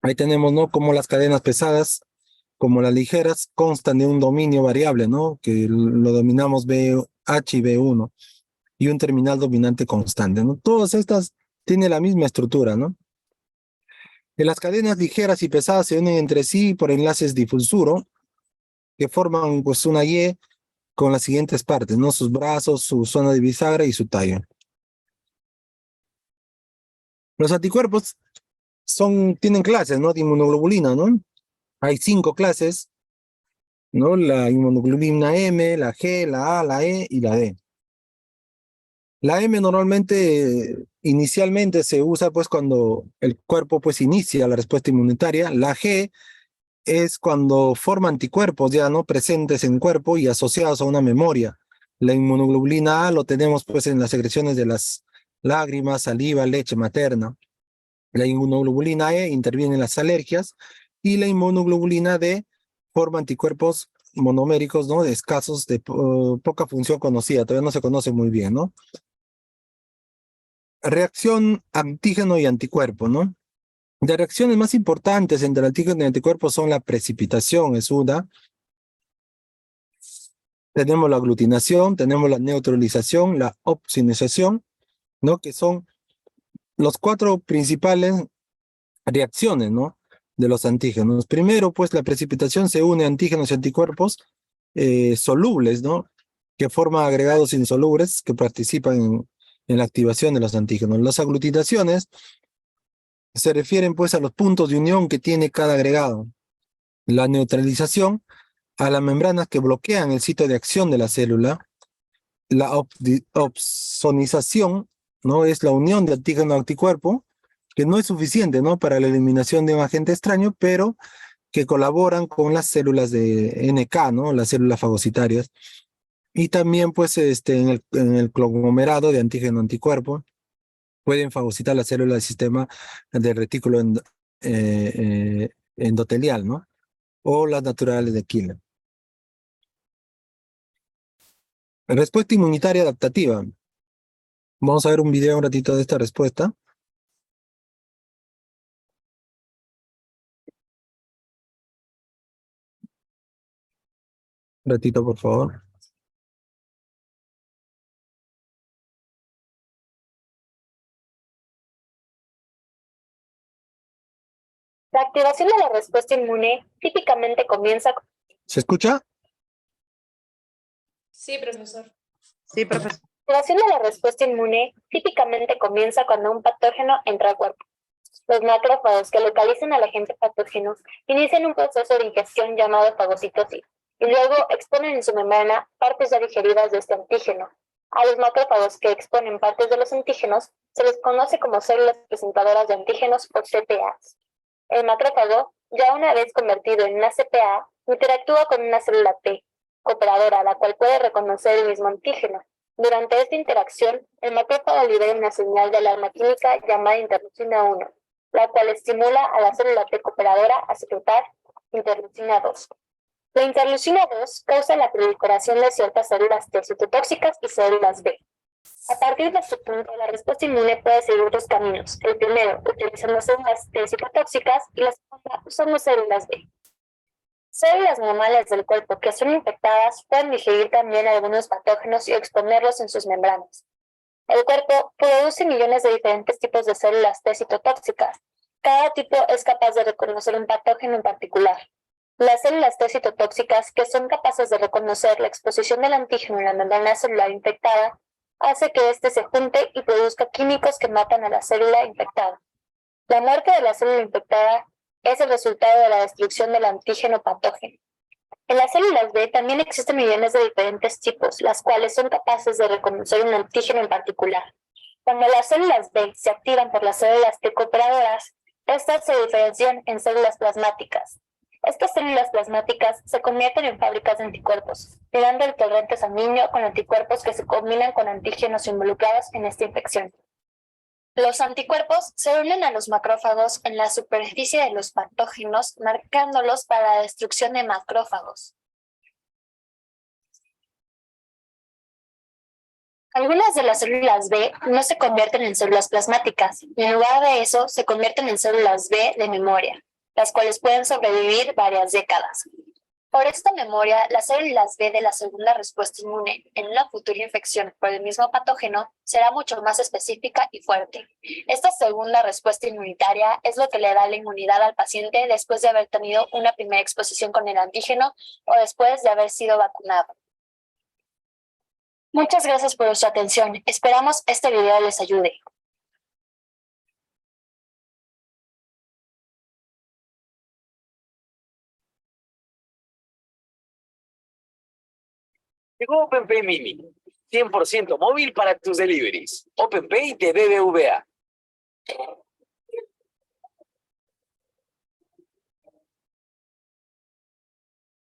Ahí tenemos, ¿no? Como las cadenas pesadas, como las ligeras, constan de un dominio variable, ¿no? Que lo dominamos BH y B1, y un terminal dominante constante, ¿no? Todas estas tienen la misma estructura, ¿no? Las cadenas ligeras y pesadas se unen entre sí por enlaces difusuro, que forman pues una Y con las siguientes partes, ¿no? Sus brazos, su zona de bisagra y su tallo. Los anticuerpos tienen clases, ¿no? De inmunoglobulina, ¿no? Hay 5 clases, ¿no? La inmunoglobulina M, la G, la A, la E y la D. La M normalmente, inicialmente se usa pues cuando el cuerpo pues inicia la respuesta inmunitaria. La G es cuando forma anticuerpos ya no presentes en cuerpo y asociados a una memoria. La inmunoglobulina A lo tenemos pues en las secreciones de las lágrimas, saliva, leche materna. La inmunoglobulina E interviene en las alergias y la inmunoglobulina D forma anticuerpos monoméricos, ¿no? De escasos, de poca función conocida, todavía no se conoce muy bien, ¿no? Reacción antígeno y anticuerpo, ¿no? Las reacciones más importantes entre el antígeno y anticuerpo son la precipitación, es una. Tenemos la aglutinación, tenemos la neutralización, la opsonización, ¿no? Que son los 4 principales reacciones, ¿no? De los antígenos. Primero, pues, la precipitación se une a antígenos y anticuerpos solubles, ¿no? Que forman agregados insolubles que participan en la activación de los antígenos. Las aglutinaciones se refieren, pues, a los puntos de unión que tiene cada agregado. La neutralización a las membranas que bloquean el sitio de acción de la célula. La opsonización, ¿no? Es la unión de antígeno-anticuerpo, que no es suficiente, ¿no? Para la eliminación de un agente extraño, pero que colaboran con las células de NK, ¿no? Las células fagocitarias. Y también, pues, en el conglomerado de antígeno-anticuerpo, pueden fagocitar las células del sistema del retículo endotelial, ¿no? O las naturales de Killer. Respuesta inmunitaria adaptativa. Vamos a ver un video un ratito de esta respuesta. Un ratito, por favor. La activación de la respuesta inmune típicamente comienza. ¿Se escucha? Sí, profesor. Sí, profesor. La activación de la respuesta inmune típicamente comienza cuando un patógeno entra al cuerpo. Los macrófagos que localizan al agente patógeno inician un proceso de ingestión llamado fagocitosis y luego exponen en su membrana partes ya digeridas de este antígeno. A los macrófagos que exponen partes de los antígenos se les conoce como células presentadoras de antígenos o CPAs. El macrófago, ya una vez convertido en una CPA, interactúa con una célula T, cooperadora, la cual puede reconocer el mismo antígeno. Durante esta interacción, el macrófago libera una señal de alarma química llamada interleucina 1, la cual estimula a la célula T cooperadora a secretar interleucina 2. La interleucina 2 causa la proliferación de ciertas células T citotóxicas y células B. A partir de este punto, la respuesta inmune puede seguir dos caminos. El primero, utilizando células T citotóxicas, y la segunda, usando células B. Células normales del cuerpo que son infectadas pueden digerir también algunos patógenos y exponerlos en sus membranas. El cuerpo produce millones de diferentes tipos de células T citotóxicas. Cada tipo es capaz de reconocer un patógeno en particular. Las células T citotóxicas, que son capaces de reconocer la exposición del antígeno en la membrana celular infectada, hace que éste se junte y produzca químicos que matan a la célula infectada. La muerte de la célula infectada es el resultado de la destrucción del antígeno patógeno. En las células B también existen millones de diferentes tipos, las cuales son capaces de reconocer un antígeno en particular. Cuando las células B se activan por las células T cooperadoras, estas se diferencian en células plasmáticas. Estas células plasmáticas se convierten en fábricas de anticuerpos, creando el torrente sanguíneo con anticuerpos que se combinan con antígenos involucrados en esta infección. Los anticuerpos se unen a los macrófagos en la superficie de los patógenos, marcándolos para la destrucción de macrófagos. Algunas de las células B no se convierten en células plasmáticas, y en lugar de eso se convierten en células B de memoria, las cuales pueden sobrevivir varias décadas. Por esta memoria, las células B de la segunda respuesta inmune en una futura infección por el mismo patógeno será mucho más específica y fuerte. Esta segunda respuesta inmunitaria es lo que le da la inmunidad al paciente después de haber tenido una primera exposición con el antígeno o después de haber sido vacunado. Muchas gracias por su atención. Esperamos este video les ayude. Llegó OpenPay Mini, 100% móvil para tus deliveries. OpenPay de BBVA.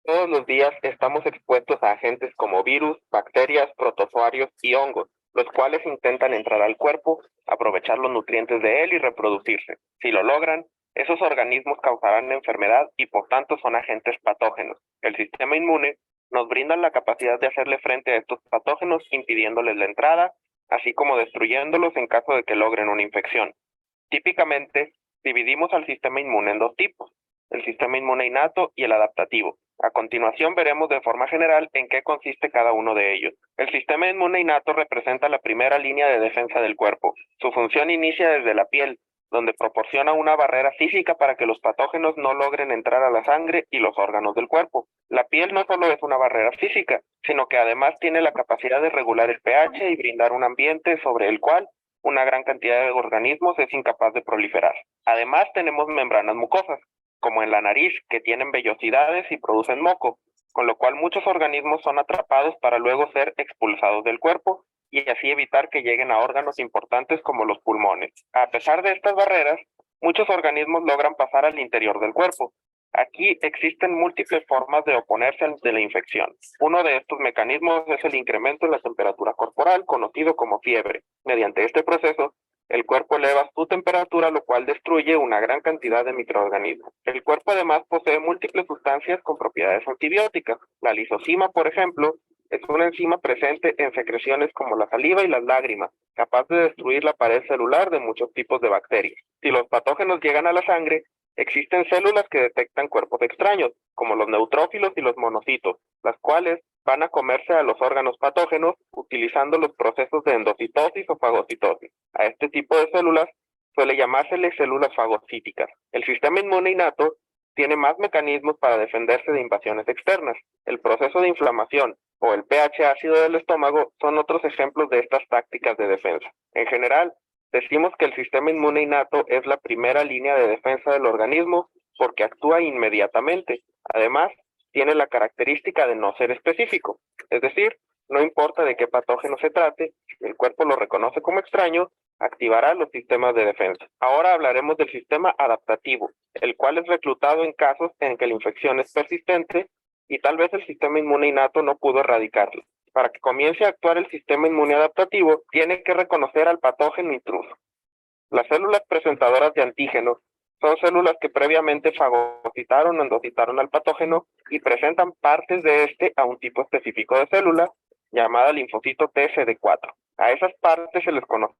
Todos los días estamos expuestos a agentes como virus, bacterias, protozoarios y hongos, los cuales intentan entrar al cuerpo, aprovechar los nutrientes de él y reproducirse. Si lo logran, esos organismos causarán enfermedad y por tanto son agentes patógenos. El sistema inmune nos brinda la capacidad de hacerle frente a estos patógenos impidiéndoles la entrada, así como destruyéndolos en caso de que logren una infección. Típicamente, dividimos al sistema inmune en dos tipos, el sistema inmune innato y el adaptativo. A continuación veremos de forma general en qué consiste cada uno de ellos. El sistema inmune innato representa la primera línea de defensa del cuerpo. Su función inicia desde la piel, donde proporciona una barrera física para que los patógenos no logren entrar a la sangre y los órganos del cuerpo. La piel no solo es una barrera física, sino que además tiene la capacidad de regular el pH y brindar un ambiente sobre el cual una gran cantidad de organismos es incapaz de proliferar. Además tenemos membranas mucosas, como en la nariz, que tienen vellosidades y producen moco, con lo cual muchos organismos son atrapados para luego ser expulsados del cuerpo y así evitar que lleguen a órganos importantes como los pulmones. A pesar de estas barreras, muchos organismos logran pasar al interior del cuerpo. Aquí existen múltiples formas de oponerse ante la infección. Uno de estos mecanismos es el incremento en la temperatura corporal, conocido como fiebre. Mediante este proceso, el cuerpo eleva su temperatura, lo cual destruye una gran cantidad de microorganismos. El cuerpo además posee múltiples sustancias con propiedades antibióticas. La lisozima, por ejemplo, es una enzima presente en secreciones como la saliva y las lágrimas, capaz de destruir la pared celular de muchos tipos de bacterias. Si los patógenos llegan a la sangre, existen células que detectan cuerpos extraños, como los neutrófilos y los monocitos, las cuales van a comerse a los órganos patógenos utilizando los procesos de endocitosis o fagocitosis. A este tipo de células suele llamárseles células fagocíticas. El sistema inmune innato tiene más mecanismos para defenderse de invasiones externas. El proceso de inflamación o el pH ácido del estómago son otros ejemplos de estas tácticas de defensa. En general, decimos que el sistema inmune innato es la primera línea de defensa del organismo porque actúa inmediatamente. Además, tiene la característica de no ser específico, es decir, no importa de qué patógeno se trate, si el cuerpo lo reconoce como extraño, activará los sistemas de defensa. Ahora hablaremos del sistema adaptativo, el cual es reclutado en casos en que la infección es persistente y tal vez el sistema inmune innato no pudo erradicarla. Para que comience a actuar el sistema inmune adaptativo, tiene que reconocer al patógeno intruso. Las células presentadoras de antígenos son células que previamente fagocitaron o endocitaron al patógeno y presentan partes de este a un tipo específico de célula llamada linfocito TCD4. A esas partes se les conoce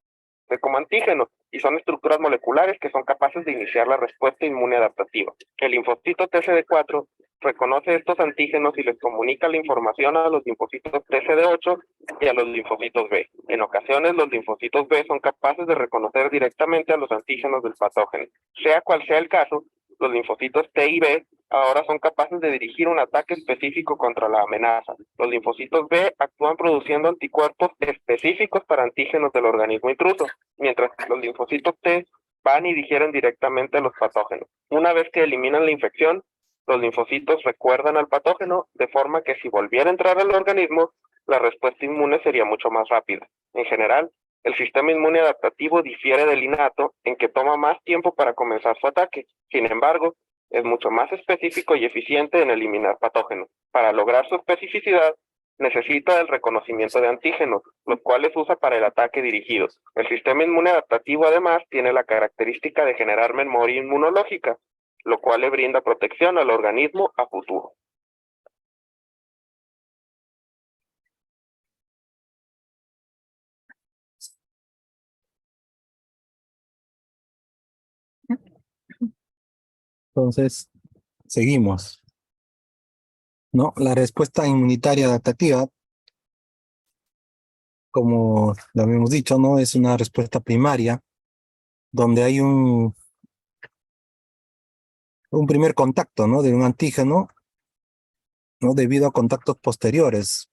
como antígenos y son estructuras moleculares que son capaces de iniciar la respuesta inmune adaptativa. El linfocito TCD4 reconoce estos antígenos y les comunica la información a los linfocitos TCD8 y a los linfocitos B. En ocasiones, los linfocitos B son capaces de reconocer directamente a los antígenos del patógeno. Sea cual sea el caso, los linfocitos T y B ahora son capaces de dirigir un ataque específico contra la amenaza. Los linfocitos B actúan produciendo anticuerpos específicos para antígenos del organismo intruso, mientras que los linfocitos T van y digieren directamente a los patógenos. Una vez que eliminan la infección, los linfocitos recuerdan al patógeno, de forma que si volviera a entrar al organismo, la respuesta inmune sería mucho más rápida. En general, el sistema inmune adaptativo difiere del innato en que toma más tiempo para comenzar su ataque. Sin embargo, es mucho más específico y eficiente en eliminar patógenos. Para lograr su especificidad, necesita del reconocimiento de antígenos, los cuales usa para el ataque dirigido. El sistema inmune adaptativo, además, tiene la característica de generar memoria inmunológica, lo cual le brinda protección al organismo a futuro. Entonces, seguimos, ¿no? La respuesta inmunitaria adaptativa, como lo habíamos dicho, ¿no? Es una respuesta primaria, donde hay un primer contacto, ¿no? De un antígeno, ¿no? Debido a contactos posteriores.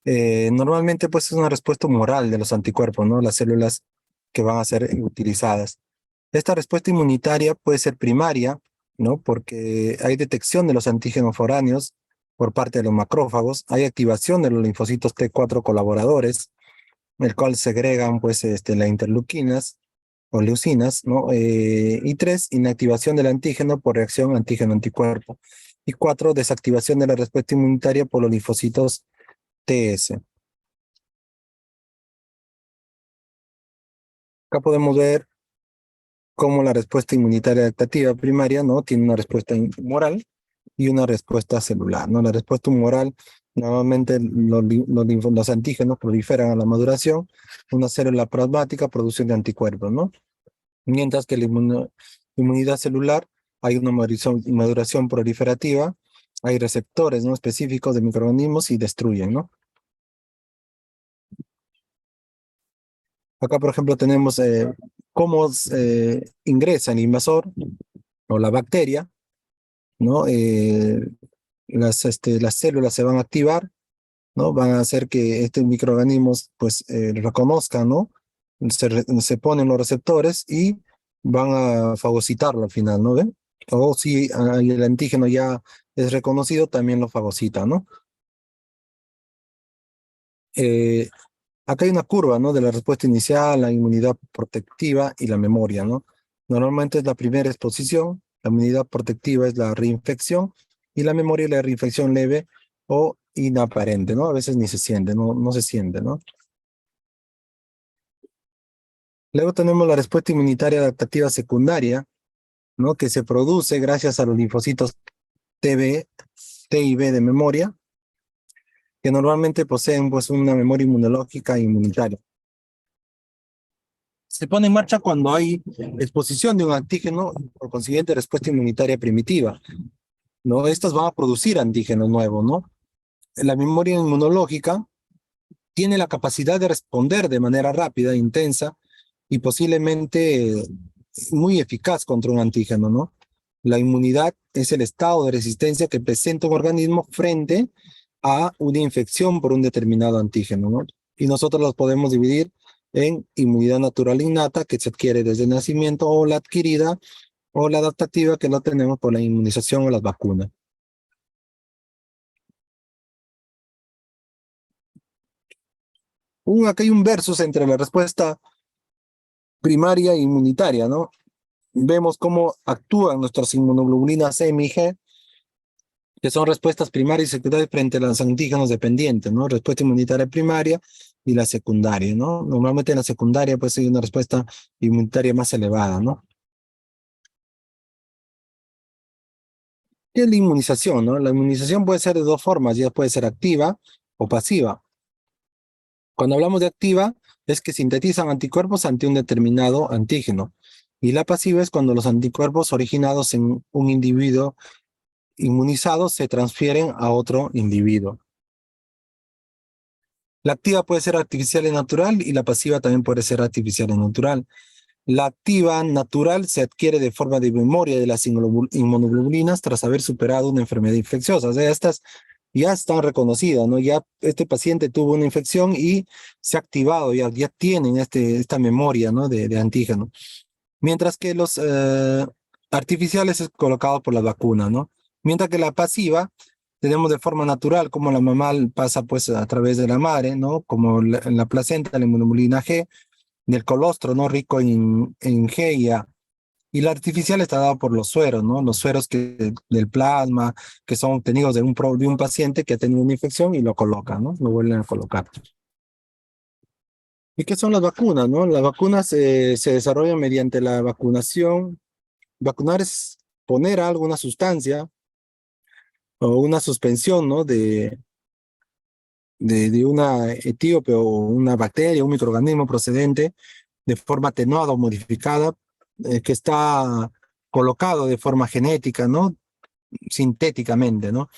Normalmente, pues, es una respuesta humoral de los anticuerpos, ¿no? Las células que van a ser utilizadas. Esta respuesta inmunitaria puede ser primaria, ¿no? Porque hay detección de los antígenos foráneos por parte de los macrófagos, hay activación de los linfocitos T4 colaboradores, el cual segregan, pues, las interleuquinas o leucinas, ¿no? Y 3, inactivación del antígeno por reacción antígeno-anticuerpo. Y 4, desactivación de la respuesta inmunitaria por los linfocitos TS. Acá podemos ver cómo la respuesta inmunitaria adaptativa primaria, ¿no? Tiene una respuesta humoral y una respuesta celular, ¿no? La respuesta humoral, normalmente los antígenos proliferan a la maduración, una célula plasmática produce de anticuerpos, ¿no? Mientras que la inmunidad celular, hay una maduración proliferativa, hay receptores, ¿no? Específicos de microorganismos y destruyen, ¿no? Acá, por ejemplo, tenemos cómo ingresa el invasor o la bacteria, ¿no? Las células se van a activar, ¿no? Van a hacer que estos microorganismos, pues, reconozcan, ¿no? Se ponen los receptores y van a fagocitarlo al final, ¿no ven? O si el antígeno ya es reconocido, también lo fagocita, ¿no? Acá hay una curva, ¿no? De la respuesta inicial, la inmunidad protectiva y la memoria, ¿no? Normalmente es la primera exposición, la inmunidad protectiva es la reinfección y la memoria es la reinfección leve o inaparente, ¿no? A veces ni se siente, no se siente, ¿no? Luego tenemos la respuesta inmunitaria adaptativa secundaria, ¿no? Que se produce gracias a los linfocitos T y B de memoria, que normalmente poseen, pues, una memoria inmunológica e inmunitaria. Se pone en marcha cuando hay exposición de un antígeno y por consiguiente respuesta inmunitaria primitiva, ¿no? Estas van a producir antígenos nuevos, ¿no? La memoria inmunológica tiene la capacidad de responder de manera rápida, intensa y posiblemente muy eficaz contra un antígeno, ¿no? La inmunidad es el estado de resistencia que presenta un organismo frente a una infección por un determinado antígeno, ¿no? Y nosotros los podemos dividir en inmunidad natural innata, que se adquiere desde el nacimiento, o la adquirida, o la adaptativa, que no tenemos por la inmunización o las vacunas. Acá hay un versus entre la respuesta primaria e inmunitaria, ¿no? Vemos cómo actúan nuestras inmunoglobulinas M y G que son respuestas primarias y secundarias frente a los antígenos dependientes, ¿no? Respuesta inmunitaria primaria y la secundaria, ¿no? Normalmente en la secundaria pues hay una respuesta inmunitaria más elevada, ¿no? ¿Qué es la inmunización, no? La inmunización puede ser de dos formas, ya puede ser activa o pasiva. Cuando hablamos de activa, es que sintetizan anticuerpos ante un determinado antígeno. Y la pasiva es cuando los anticuerpos originados en un individuo inmunizado se transfieren a otro individuo. La activa puede ser artificial y natural y la pasiva también puede ser artificial y natural. La activa natural se adquiere de forma de memoria de las inmunoglobulinas tras haber superado una enfermedad infecciosa. O sea, estas ya están reconocidas, ¿no? Ya este paciente tuvo una infección y se ha activado, ya tienen esta memoria, ¿no? de antígeno. Mientras que los artificiales es colocado por la vacuna, ¿no? Mientras que la pasiva tenemos de forma natural, como la mamá pasa pues a través de la madre, ¿no? Como en la placenta, la inmunoglobulina G, del colostro, ¿no? Rico en G y A. Y la artificial está dada por los sueros, ¿no? Los sueros del plasma, que son obtenidos de un paciente que ha tenido una infección y lo colocan, ¿no? Lo vuelven a colocar. ¿Y qué son las vacunas, no? Las vacunas se desarrollan mediante la vacunación. Vacunar es poner alguna sustancia o una suspensión, ¿no? de una etíope o una bacteria, un microorganismo procedente de forma atenuada o modificada, que está colocado de forma genética, ¿no? Sintéticamente, ¿no?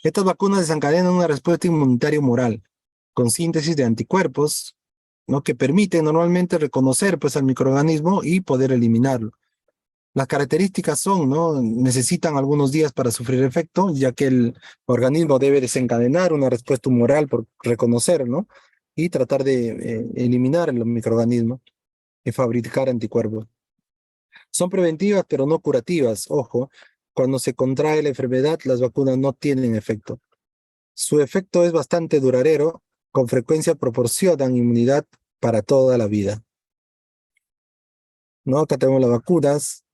Estas vacunas desencadenan una respuesta inmunitaria humoral con síntesis de anticuerpos, ¿no? Que permiten normalmente reconocer pues al microorganismo y poder eliminarlo. Las características son, ¿no? Necesitan algunos días para sufrir efecto, ya que el organismo debe desencadenar una respuesta humoral por reconocer, ¿no? Y tratar de eliminar el microorganismo y fabricar anticuerpos. Son preventivas, pero no curativas. Ojo, cuando se contrae la enfermedad, las vacunas no tienen efecto. Su efecto es bastante duradero, con frecuencia proporcionan inmunidad para toda la vida. ¿No? Acá tenemos las vacunas,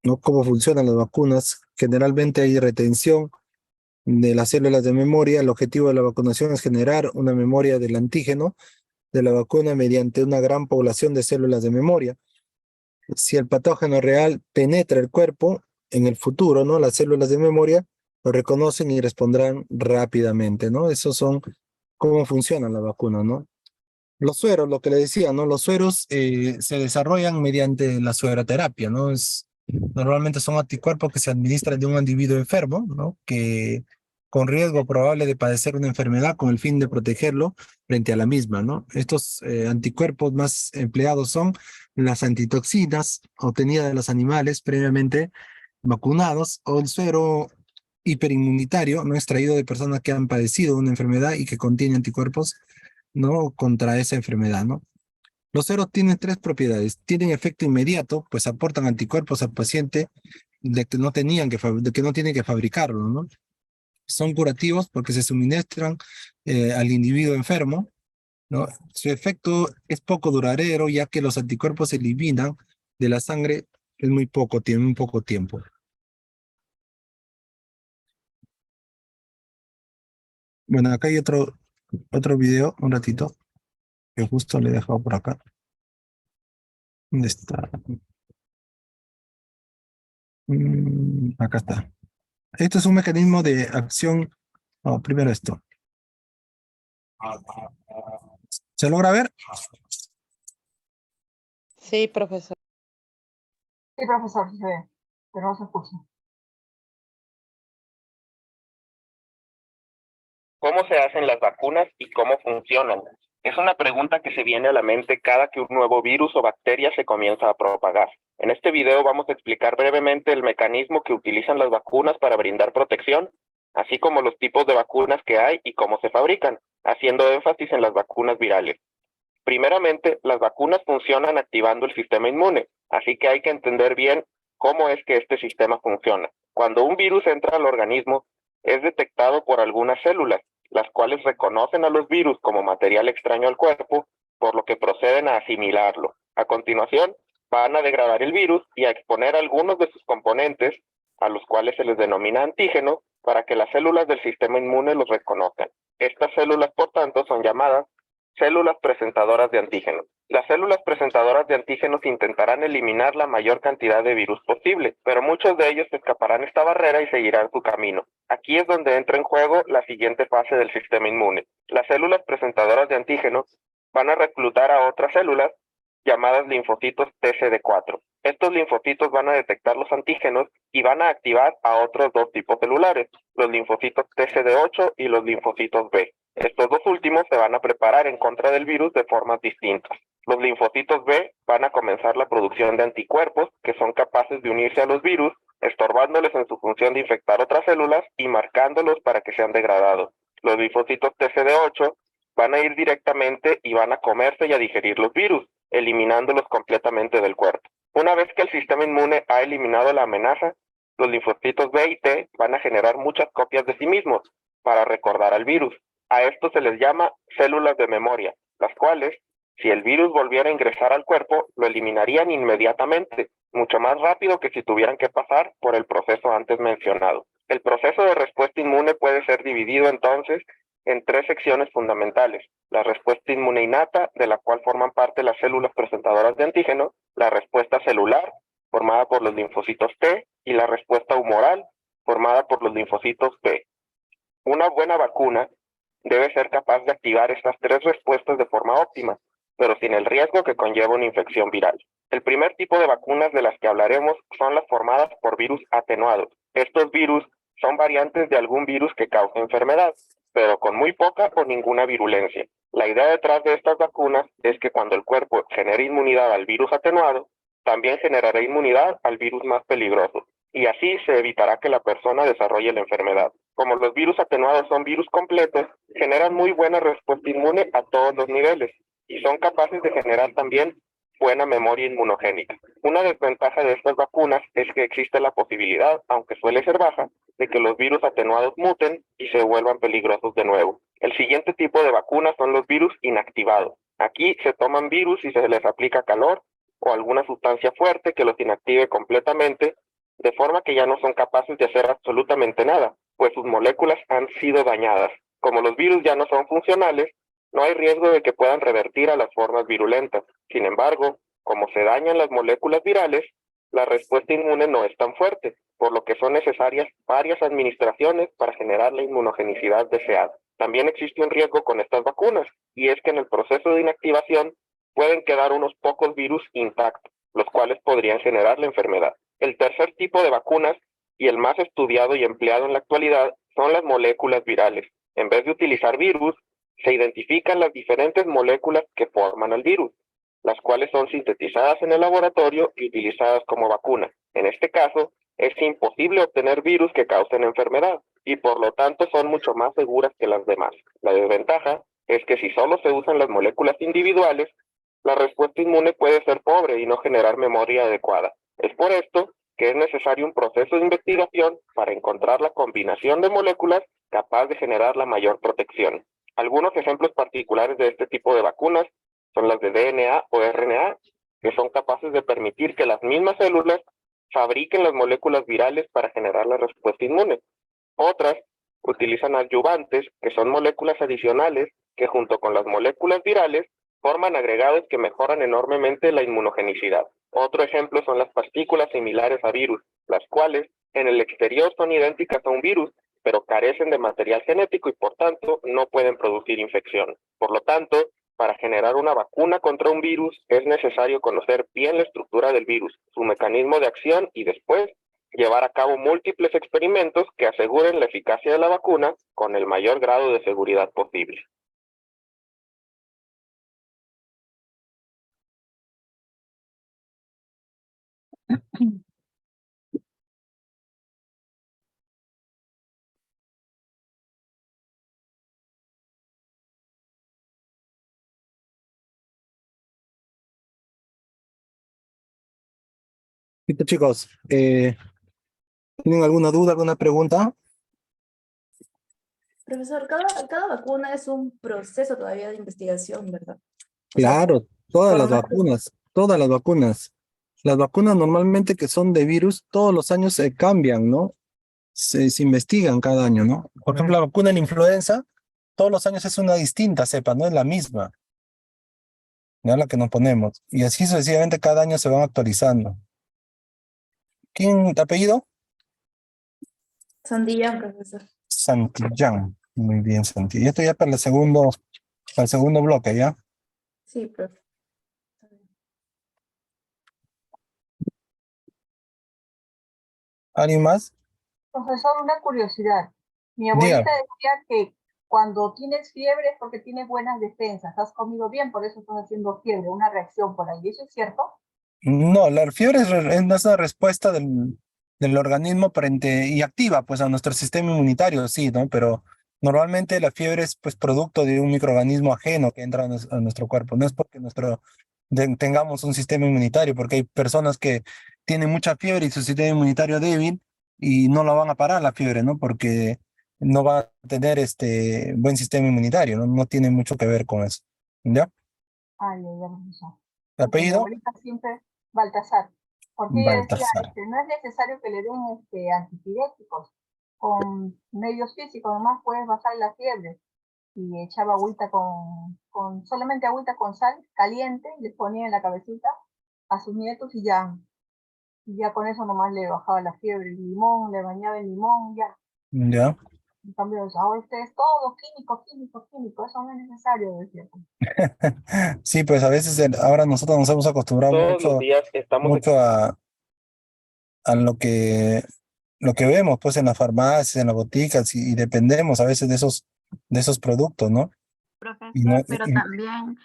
¿no? Cómo funcionan las vacunas. Generalmente hay retención de las células de memoria. El objetivo de la vacunación es generar una memoria del antígeno de la vacuna mediante una gran población de células de memoria. Si el patógeno real penetra el cuerpo, en el futuro, ¿no? Las células de memoria lo reconocen y responderán rápidamente, ¿no? Esos son cómo funcionan las vacunas, ¿no? Los sueros, lo que le decía, ¿no? Los sueros se desarrollan mediante la sueroterapia, ¿no? Normalmente son anticuerpos que se administran de un individuo enfermo, ¿no? Que con riesgo probable de padecer una enfermedad con el fin de protegerlo frente a la misma, ¿no? Estos anticuerpos más empleados son las antitoxinas obtenidas de los animales previamente vacunados o el suero hiperinmunitario, ¿no? Extraído de personas que han padecido una enfermedad y que contiene anticuerpos, ¿no? Contra esa enfermedad, ¿no? Los ceros tienen tres propiedades. Tienen efecto inmediato, pues aportan anticuerpos al paciente de que no tienen que fabricarlo, ¿no? Son curativos porque se suministran al individuo enfermo, ¿no? Su efecto es poco duradero, ya que los anticuerpos se eliminan de la sangre en muy poco tiempo. Bueno, acá hay otro video, un ratito, que justo le he dejado por acá. ¿Dónde está? Acá está. Esto es un mecanismo de acción. No, primero esto. ¿Se logra ver? Sí, profesor. Sí, profesor, sí se ve, pero no se escucha. ¿Cómo se hacen las vacunas y cómo funcionan? Es una pregunta que se viene a la mente cada que un nuevo virus o bacteria se comienza a propagar. En este video vamos a explicar brevemente el mecanismo que utilizan las vacunas para brindar protección, así como los tipos de vacunas que hay y cómo se fabrican, haciendo énfasis en las vacunas virales. Primeramente, las vacunas funcionan activando el sistema inmune, así que hay que entender bien cómo es que este sistema funciona. Cuando un virus entra al organismo, es detectado por algunas células, las cuales reconocen a los virus como material extraño al cuerpo, por lo que proceden a asimilarlo. A continuación, van a degradar el virus y a exponer algunos de sus componentes a los cuales se les denomina antígenos, para que las células del sistema inmune los reconozcan. Estas células, por tanto, son llamadas células presentadoras de antígenos. Las células presentadoras de antígenos intentarán eliminar la mayor cantidad de virus posible, pero muchos de ellos escaparán esta barrera y seguirán su camino. Aquí es donde entra en juego la siguiente fase del sistema inmune. Las células presentadoras de antígenos van a reclutar a otras células llamadas linfocitos TCD4. Estos linfocitos van a detectar los antígenos y van a activar a otros dos tipos celulares, los linfocitos TCD8 y los linfocitos B. Estos dos últimos se van a preparar en contra del virus de formas distintas. Los linfocitos B van a comenzar la producción de anticuerpos que son capaces de unirse a los virus, estorbándoles en su función de infectar otras células y marcándolos para que sean degradados. Los linfocitos TCD8 van a ir directamente y van a comerse y a digerir los virus, eliminándolos completamente del cuerpo. Una vez que el sistema inmune ha eliminado la amenaza, los linfocitos B y T van a generar muchas copias de sí mismos para recordar al virus. A esto se les llama células de memoria, las cuales, si el virus volviera a ingresar al cuerpo, lo eliminarían inmediatamente, mucho más rápido que si tuvieran que pasar por el proceso antes mencionado. El proceso de respuesta inmune puede ser dividido entonces en tres secciones fundamentales: la respuesta inmune innata, de la cual forman parte las células presentadoras de antígeno, la respuesta celular, formada por los linfocitos T, y la respuesta humoral, formada por los linfocitos B. Una buena vacuna debe ser capaz de activar estas tres respuestas de forma óptima, pero sin el riesgo que conlleva una infección viral. El primer tipo de vacunas de las que hablaremos son las formadas por virus atenuados. Estos virus son variantes de algún virus que causa enfermedad, pero con muy poca o ninguna virulencia. La idea detrás de estas vacunas es que cuando el cuerpo genere inmunidad al virus atenuado, también generará inmunidad al virus más peligroso, y así se evitará que la persona desarrolle la enfermedad. Como los virus atenuados son virus completos, generan muy buena respuesta inmune a todos los niveles, y son capaces de generar también buena memoria inmunogénica. Una desventaja de estas vacunas es que existe la posibilidad, aunque suele ser baja, de que los virus atenuados muten y se vuelvan peligrosos de nuevo. El siguiente tipo de vacunas son los virus inactivados. Aquí se toman virus y se les aplica calor o alguna sustancia fuerte que los inactive completamente, de forma que ya no son capaces de hacer absolutamente nada, pues sus moléculas han sido dañadas. Como los virus ya no son funcionales, no hay riesgo de que puedan revertir a las formas virulentas. Sin embargo, como se dañan las moléculas virales, la respuesta inmune no es tan fuerte, por lo que son necesarias varias administraciones para generar la inmunogenicidad deseada. También existe un riesgo con estas vacunas, y es que en el proceso de inactivación pueden quedar unos pocos virus intactos, los cuales podrían generar la enfermedad. El tercer tipo de vacunas, y el más estudiado y empleado en la actualidad, son las moléculas virales. En vez de utilizar virus, se identifican las diferentes moléculas que forman el virus, las cuales son sintetizadas en el laboratorio y utilizadas como vacuna. En este caso, es imposible obtener virus que causen enfermedad, y por lo tanto son mucho más seguras que las demás. La desventaja es que si solo se usan las moléculas individuales, la respuesta inmune puede ser pobre y no generar memoria adecuada. Es por esto que es necesario un proceso de investigación para encontrar la combinación de moléculas capaz de generar la mayor protección. Algunos ejemplos particulares de este tipo de vacunas son las de DNA o RNA, que son capaces de permitir que las mismas células fabriquen las moléculas virales para generar la respuesta inmune. Otras utilizan adyuvantes, que son moléculas adicionales que junto con las moléculas virales forman agregados que mejoran enormemente la inmunogenicidad. Otro ejemplo son las partículas similares a virus, las cuales en el exterior son idénticas a un virus, pero carecen de material genético y por tanto no pueden producir infección. Por lo tanto, para generar una vacuna contra un virus es necesario conocer bien la estructura del virus, su mecanismo de acción y después llevar a cabo múltiples experimentos que aseguren la eficacia de la vacuna con el mayor grado de seguridad posible. Listo, chicos, ¿tienen alguna duda, alguna pregunta? Profesor, cada vacuna es un proceso todavía de investigación, ¿verdad? O sea, Claro, todas por las más- vacunas, todas las vacunas. las vacunas normalmente que son de virus, todos los años se cambian, ¿no? Se investigan cada año, ¿no? Por ejemplo, la vacuna de la influenza, todos los años es una distinta cepa, no es la misma, ¿no? La que nos ponemos. Y así sucesivamente cada año se van actualizando. ¿Quién, apellido? Sandillán, profesor. Santillán. Muy bien, Santillán. Y esto ya para el segundo bloque, ¿ya? Sí, profe. ¿Alguien más? Profesor, una curiosidad. Mi Diga. abuelita decía que cuando tienes fiebre es porque tienes buenas defensas, has comido bien, por eso estás haciendo fiebre, una reacción por ahí. ¿Eso es cierto? No, la fiebre es una respuesta del organismo frente y activa pues a nuestro sistema inmunitario, sí, ¿no? Pero normalmente la fiebre es pues producto de un microorganismo ajeno que entra a nuestro cuerpo. No es porque tengamos un sistema inmunitario, porque hay personas que tienen mucha fiebre y su sistema inmunitario débil y no la van a parar la fiebre, ¿no? Porque no va a tener buen sistema inmunitario, ¿no? No tiene mucho que ver con eso. ¿Ya? Ay, ya, profesor. ¿El Porque mi apellido? abuelita siempre, Baltasar, porque ella decía, Baltasar. no es necesario que le den antipiréticos, con medios físicos nomás puedes bajar la fiebre. Y echaba agüita solamente agüita con sal caliente, les ponía en la cabecita a sus nietos y ya con eso nomás le bajaba la fiebre, el limón, le bañaba el limón, ya. ¿Ya? En cambio, ahora este es todo químico, químico, químico, eso no es necesario, decía. Sí, pues a veces ahora nosotros nos hemos acostumbrado Todos los días estamos mucho a lo que vemos pues en las farmacias, en las boticas y dependemos a veces de esos productos, ¿no? Y no, Profesor, pero también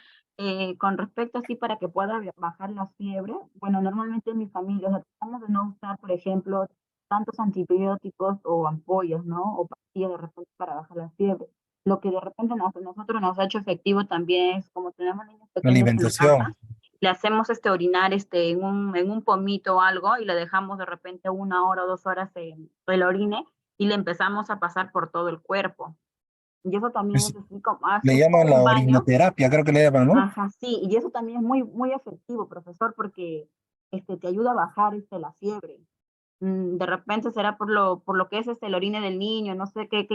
con respecto así para que pueda bajar la fiebre, bueno, normalmente en mi familia, o sea, tratamos de no usar, por ejemplo, tantos antibióticos o ampollas, ¿no? O pastillas de repente para bajar la fiebre. Lo que de repente nosotros nos ha hecho efectivo también es, como tenemos niños la pequeños en la casa, alimentación. le hacemos orinar en un pomito o algo y le dejamos de repente 1 hora o 2 horas en el orine y le empezamos a pasar por todo el cuerpo. Y eso también Pues, es así como, le es como llaman la un baño. orinoterapia, creo que le llaman, ¿no? Ajá, sí, y eso también es muy, muy efectivo, profesor, porque te ayuda a bajar la fiebre. De repente será por lo que es el orine del niño, no sé qué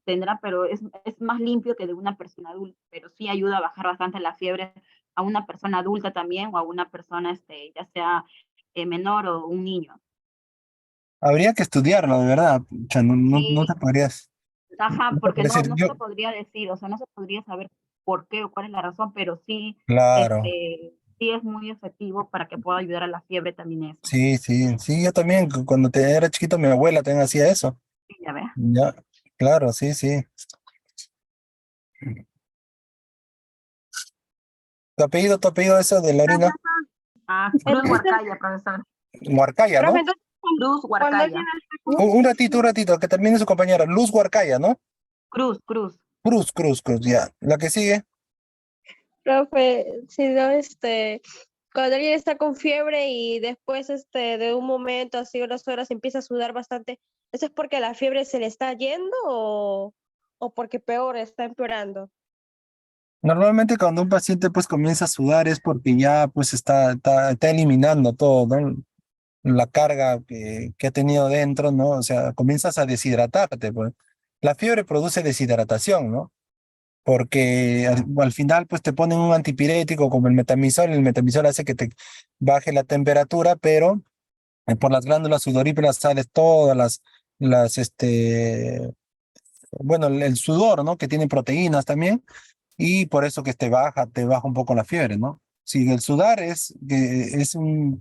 tendrá, pero es más limpio que de una persona adulta, pero sí ayuda a bajar bastante la fiebre a una persona adulta también o a una persona, ya sea menor o un niño. Habría que estudiarlo, de verdad. O sea, no te Sí, podrías, ajá, no te porque podrías decir, no yo, se podría decir, o sea, no se podría saber por qué o cuál es la razón, pero sí, claro, sí es muy efectivo para que pueda ayudar a la fiebre también eso. sí, sí, sí, yo también, cuando era chiquito, mi abuela también hacía eso. Sí, ya ve. Ya, claro, sí, sí. Tu apellido eso de la orina, Cruz Huarcaya, profesor. Huarcaya, Profe, ¿no? entonces, Cruz cuando Huarcaya. alguien está Un ratito, que termine su compañera. Luz Huarcaya, ¿no? Cruz. Cruz, ya. La que sigue, profe, si no, cuando alguien está con fiebre y después, de un momento, así unas horas, empieza a sudar bastante, ¿eso es porque la fiebre se le está yendo o porque peor, está empeorando? normalmente cuando un paciente pues comienza a sudar es porque ya pues está eliminando todo, ¿no? La carga que ha tenido dentro, ¿no? O sea, comienzas a deshidratarte, pues. La fiebre produce deshidratación, ¿no? Porque al final pues te ponen un antipirético como el metamizol hace que te baje la temperatura, pero por las glándulas sudoríparas sales todas bueno, el sudor, ¿no? Que tiene proteínas también, y por eso que te baja un poco la fiebre, ¿no? Si el sudar es un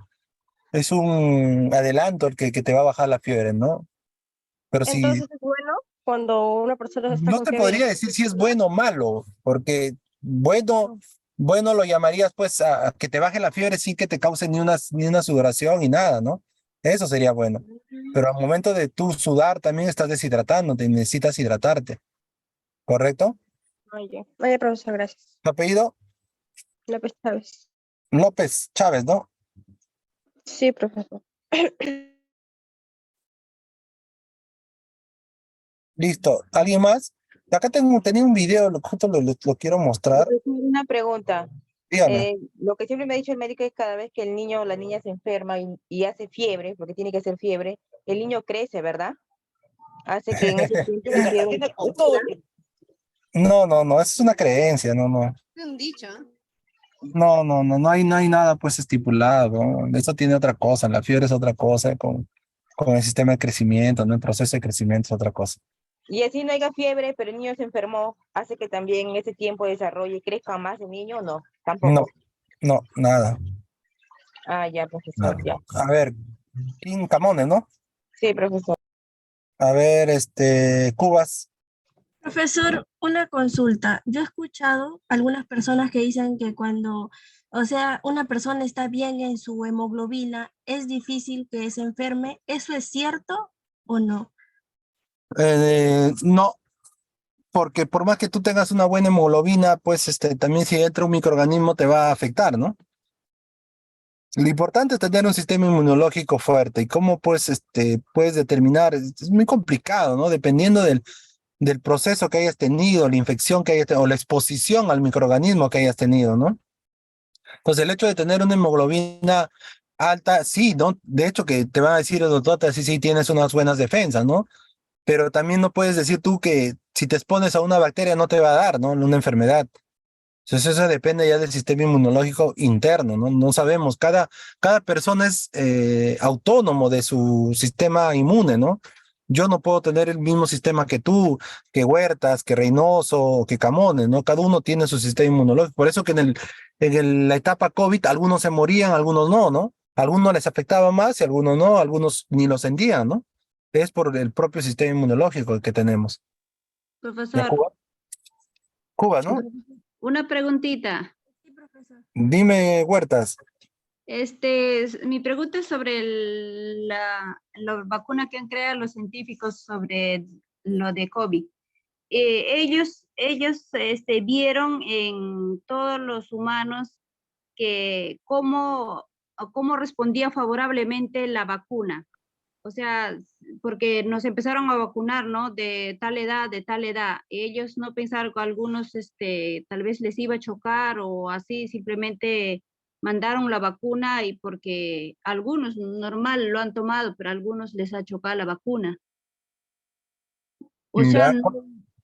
adelanto el que te va a bajar la fiebre, ¿no? Pero si Entonces es bueno cuando una persona está no con te fiebre podría decir si es bueno o malo, porque bueno lo llamarías pues a que te baje la fiebre sin que te cause ni una sudoración ni nada, ¿no? Eso sería bueno. Pero al momento de tú sudar también estás deshidratando, te necesitas hidratarte, ¿correcto? Oye, oye, profesor, gracias. ¿Tu apellido? López Chávez. López Chávez, ¿no? Sí, profesor. Listo. ¿Alguien más? Acá tenía un video, justo lo quiero mostrar. Una pregunta. Dígame. Lo que siempre me ha dicho el médico es cada vez que el niño o la niña se enferma y hace fiebre, porque tiene que hacer fiebre, el niño crece, ¿verdad? Hace que en ese tiempo la fiebre... No, no, no, eso es una creencia, no, no. Es un dicho. No, no, no, no hay nada pues estipulado, ¿no? Eso tiene otra cosa, la fiebre es otra cosa, con el sistema de crecimiento, ¿no? El proceso de crecimiento es otra cosa. Y así no haya fiebre, pero el niño se enfermó, hace que también en ese tiempo desarrolle y crezca más el niño, ¿o no? Tampoco. No, no, nada, Ah, ya, profesor, nada. ya. A ver, Kim Camones, ¿no? Sí, profesor. A ver, Cubas. Profesor, una consulta. Yo he escuchado algunas personas que dicen que cuando, o sea, una persona está bien en su hemoglobina, es difícil que se enferme. ¿Eso es cierto o no? No, porque por más que tú tengas una buena hemoglobina, pues también si entra un microorganismo te va a afectar, ¿no? Lo importante es tener un sistema inmunológico fuerte y cómo pues puedes determinar, es muy complicado, ¿no? Dependiendo del proceso que hayas tenido, la infección que hayas tenido, o la exposición al microorganismo que hayas tenido, ¿no? Entonces el hecho de tener una hemoglobina alta, sí, ¿no? De hecho que te van a decir el doctor, sí, sí, tienes unas buenas defensas, ¿no? Pero también no puedes decir tú que si te expones a una bacteria no te va a dar, ¿no? Una enfermedad. Entonces eso depende ya del sistema inmunológico interno, ¿no? No sabemos, cada persona es autónomo de su sistema inmune, ¿no? Yo no puedo tener el mismo sistema que tú, que Huertas, que Reynoso, o que Camones, ¿no? Cada uno tiene su sistema inmunológico. Por eso que la etapa COVID algunos se morían, algunos no, ¿no? Algunos les afectaba más y algunos no, algunos ni lo sentían, ¿no? Es por el propio sistema inmunológico que tenemos. ¿De Profesor, Cuba? Cuba, ¿no? una preguntita. Dime, Huertas. Mi pregunta es sobre la vacuna que han creado los científicos sobre lo de COVID. Ellos vieron en todos los humanos que cómo respondía favorablemente la vacuna. O sea, porque nos empezaron a vacunar, ¿no? De tal edad, de tal edad. Ellos no pensaron que a algunos tal vez les iba a chocar o así, simplemente mandaron la vacuna y porque algunos normal lo han tomado, pero a algunos les ha chocado la vacuna. O sea, Ya,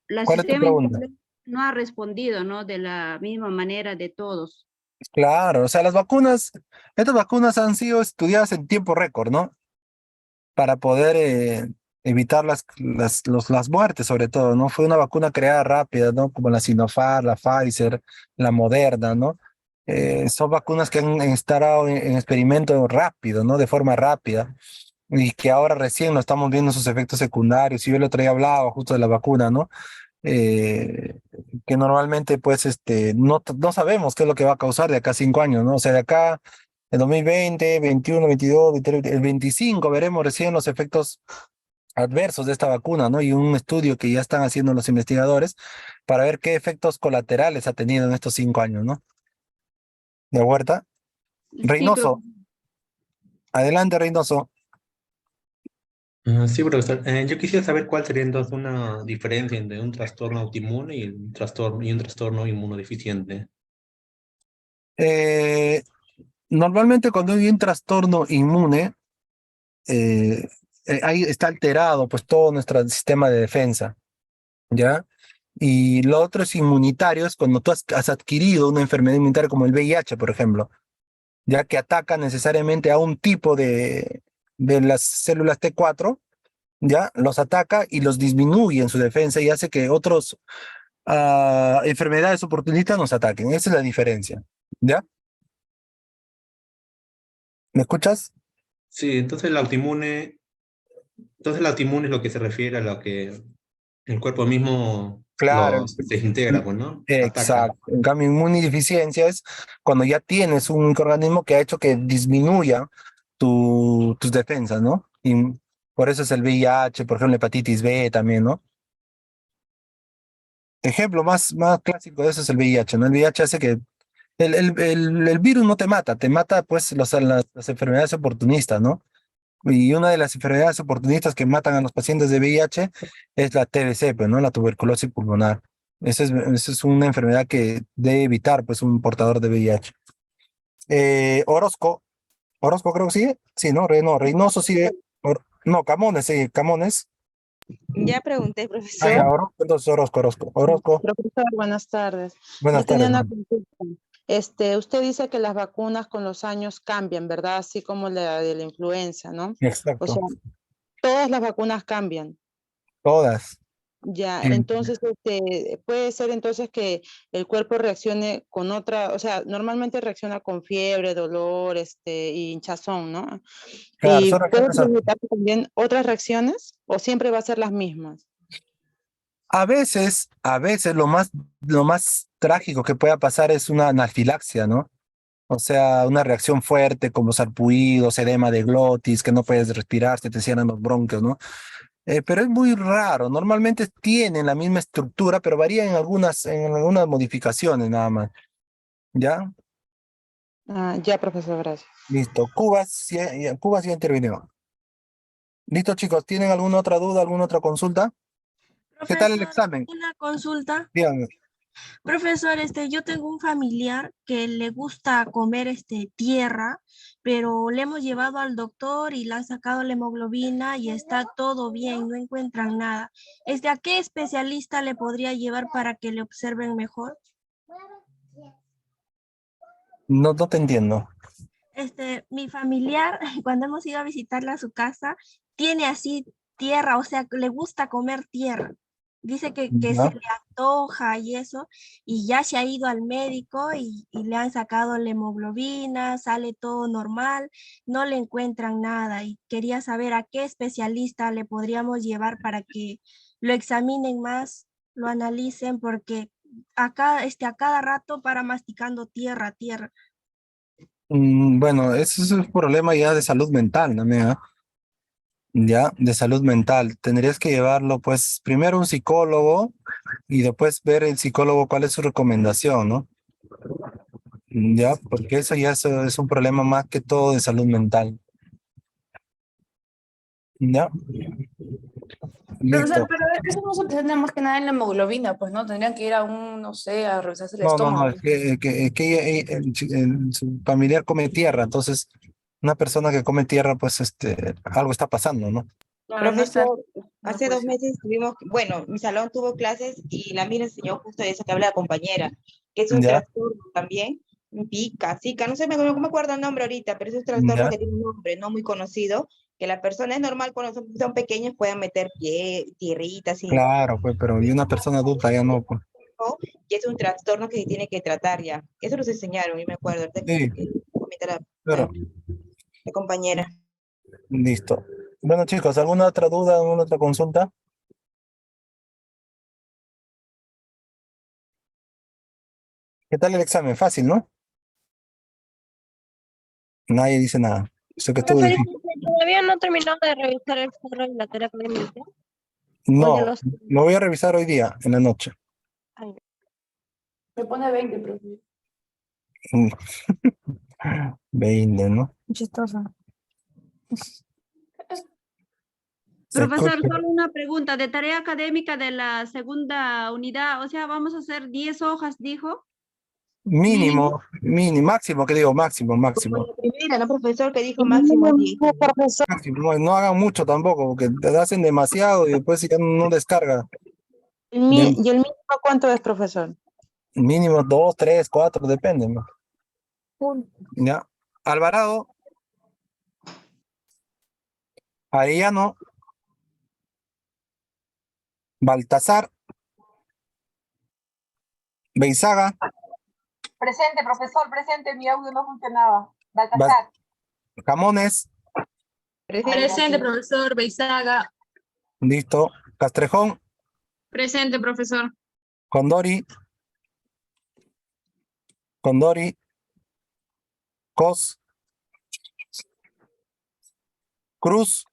la ¿cuál es tu sistema pregunta? no ha respondido, ¿no? De la misma manera de todos. Claro, o sea, estas vacunas han sido estudiadas en tiempo récord, ¿no? Para poder evitar las muertes, sobre todo, ¿no? Fue una vacuna creada rápida, ¿no? Como la Sinopharm, la Pfizer, la Moderna, ¿no? Son vacunas que han estado en experimento rápido, ¿no? De forma rápida. Y que ahora recién no estamos viendo sus efectos secundarios. Y yo el otro día hablaba justo de la vacuna, ¿no? Eh, que normalmente, pues, no sabemos qué es lo que va a causar de acá a 5 años, ¿no? O sea, de acá, en 2020, 21, 22, 23, el 25, veremos recién los efectos adversos de esta vacuna, ¿no? Y un estudio que ya están haciendo los investigadores para ver qué efectos colaterales ha tenido en estos 5 años, ¿no? De Huerta. Sí, Reynoso, adelante, Reynoso. Sí, profesor. Yo quisiera saber cuál sería entonces una diferencia entre un trastorno autoinmune y un trastorno inmunodeficiente. Eh, Normalmente cuando hay un trastorno inmune, ahí está alterado pues todo nuestro sistema de defensa, ¿ya? Y lo otro es inmunitario, es cuando tú has adquirido una enfermedad inmunitaria como el VIH, por ejemplo, ya que ataca necesariamente a un tipo de las células T4, ¿ya? Los ataca y los disminuye en su defensa y hace que otros enfermedades oportunistas nos ataquen. Esa es la diferencia, ¿ya? ¿Me escuchas? Sí, entonces el autoinmune es lo que se refiere a lo que el cuerpo mismo Claro, lo desintegra, pues, ¿no? Ataca. exacto. En cambio, inmunodeficiencia es cuando ya tienes un microorganismo que ha hecho que disminuya tus defensas, ¿no? Y por eso es el VIH, por ejemplo, la hepatitis B también, ¿no? Ejemplo más clásico de eso es el VIH, ¿no? El VIH hace que el virus no te mata pues las enfermedades oportunistas, ¿no? Y una de las enfermedades oportunistas que matan a los pacientes de VIH es la TBC, pues, ¿no? La tuberculosis pulmonar. Esa es una enfermedad que debe evitar, pues, un portador de VIH. Orozco, Orozco creo que sigue. Sí, ¿no? No, Reynoso sigue. No, Camones, sí, Camones. Ya pregunté, Ah, ya, profesor. Orozco, entonces Orozco. Orozco, Profesor, buenas tardes. buenas Yo tenía tardes, una ma'am. consulta. Usted dice que las vacunas con los años cambian, ¿verdad? Así como la de la influenza, ¿no? O Exacto, sea, todas las vacunas cambian. todas. Ya, Sí. entonces, puede ser entonces que el cuerpo reaccione con otra, o sea, normalmente reacciona con fiebre, dolor, y hinchazón, ¿no? Claro, ¿Y son puede reacciones. presentar también otras reacciones o siempre va a ser las mismas? A veces lo más trágico que pueda pasar es una anafilaxia, ¿no? O sea, una reacción fuerte como sarpullidos, edema de glotis, que no puedes respirar, se te cierran los bronquios, ¿no? Pero es muy raro. Normalmente tienen la misma estructura, pero varía en algunas modificaciones nada más. ¿Ya? Ah, ya, profesor, gracias. Listo. Cuba sí intervino. Listo, chicos. ¿Tienen alguna otra duda, alguna otra consulta? ¿Qué tal el Profesor, examen? una consulta. Díganme. Profesor, yo tengo un familiar que le gusta comer tierra, pero le hemos llevado al doctor y le han sacado la hemoglobina y está todo bien, no encuentran nada. ¿A qué especialista le podría llevar para que le observen mejor? No, no te entiendo. Mi familiar, cuando hemos ido a visitarla a su casa, tiene así tierra, o sea, le gusta comer tierra. Dice que se ¿Ya? le antoja y eso, y ya se ha ido al médico y le han sacado la hemoglobina, sale todo normal, no le encuentran nada y quería saber a qué especialista le podríamos llevar para que lo examinen más, lo analicen, porque acá, a cada rato para masticando tierra. Bueno, ese es un problema ya de salud mental, ¿no? Mira. Ya, de salud mental. Tendrías que llevarlo, pues, primero a un psicólogo y después ver el psicólogo cuál es su recomendación, ¿no? Ya, porque eso ya es un problema más que todo de salud mental. Ya, Profesor, listo. pero eso no se presenta más que nada en la hemoglobina, pues, ¿no? Tendrían que ir a no sé, a revisarse el No, estómago. es que su familiar come tierra, entonces una persona que come tierra, pues, algo está pasando, ¿no? Claro, no está. Profesor, No hace puede 2 meses tuvimos, bueno, mi salón tuvo clases y la mira enseñó justo eso que habla la compañera, que es un Ya, trastorno también, Zika, no sé, no me acuerdo el nombre ahorita, pero es un trastorno ya. que tiene un nombre no muy conocido, que la persona es normal cuando son pequeños pueden meter tierritas y, Claro, pues, pero y una persona adulta ya no, pues. y es un trastorno que se tiene que tratar ya. Eso nos enseñaron, y me acuerdo, ahorita Sí, que comenta claro. la compañera. Listo. Bueno, chicos, ¿alguna otra duda, alguna otra consulta? ¿Qué tal el examen? Fácil, ¿no? Nadie dice nada. Eso que estuvo Profesor, difícil. todavía no he terminado de revisar el foro de la tarea académica. O ya No, los... lo voy a revisar hoy día, en la noche. Ay, Se pone 20, profesor. 20, ¿no? Chistoso. Se Profesor, escucha. solo una pregunta. De tarea académica de la segunda unidad, o sea, vamos a hacer 10 hojas, dijo. Mínimo, mínimo, máximo, que digo, máximo, Como máximo. la primera, ¿no, profesor? Que dijo máximo 10. Máximo, no, no hagan mucho tampoco, porque te hacen demasiado y después ya no descarga. ¿Y el mínimo cuánto es, profesor? Mínimo 2, 3, 4, depende, ¿no? Ya. Alvarado, Arellano, Baltasar, Beizaga, Presente, profesor, presente, mi audio no funcionaba. Bas- Baltasar. Jamones, Presente, profesor Beizaga. listo. Castrejón, Presente, profesor. Condori, Cos, Cruz,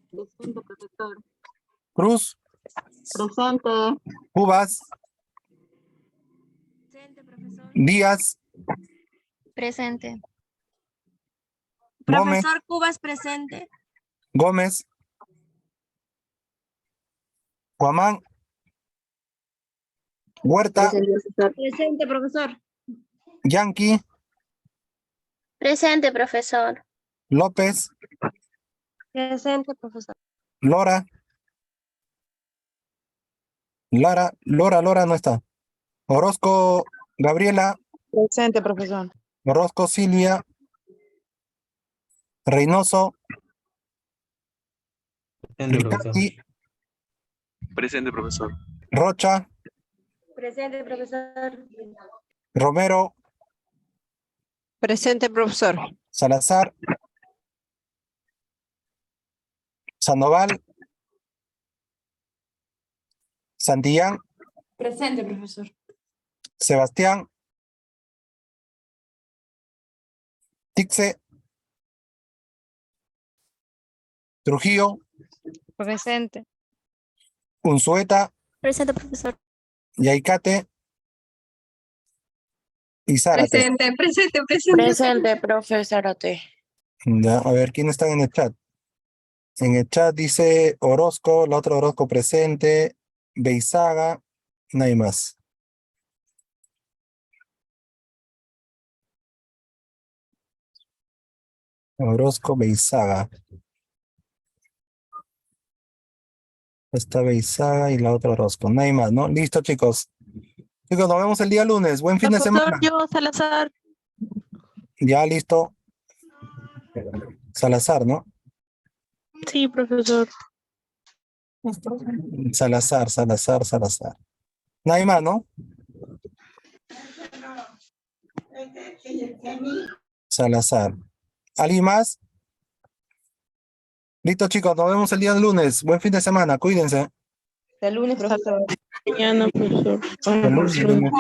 Presente, profesor. Cruz, Presente. Cubas, Díaz, Presente. Gómez, Profesor Cubas presente. Gómez, Guamán, Huerta, Presente, profesor. Yanqui, Presente, profesor. López, Presente, profesor. Lora, Lora no está. Orozco, Gabriela, Presente, profesor. Orozco, Silvia, Reynoso, Presente, profesor. Ricati, Presente, profesor. Rocha, Presente, profesor. Romero, Presente, profesor. Salazar, Sandoval, Santillán, Presente, profesor. Sebastián, Tixe, Trujillo, Presente. Unzueta, Presente, profesor. Yaicate y Zárate. Presente. Presente, profesor. Ya, a ver, ¿quién está en el chat? En el chat dice Orozco, la otra Orozco presente, Beizaga, nadie más. Orozco, Beizaga. Está Beizaga y la otra Orozco. Nadie más, ¿no? Listo, chicos. Chicos, nos vemos el día lunes. Buen fin de semana. Yo, Salazar. Ya, listo. Salazar, ¿no? Sí, profesor. Salazar. Nadie más, ¿no? Salazar. ¿Alguien más? Listo, chicos, nos vemos el día lunes. Buen fin de semana, cuídense. El lunes, profesor. Mañana, profesor. El lunes.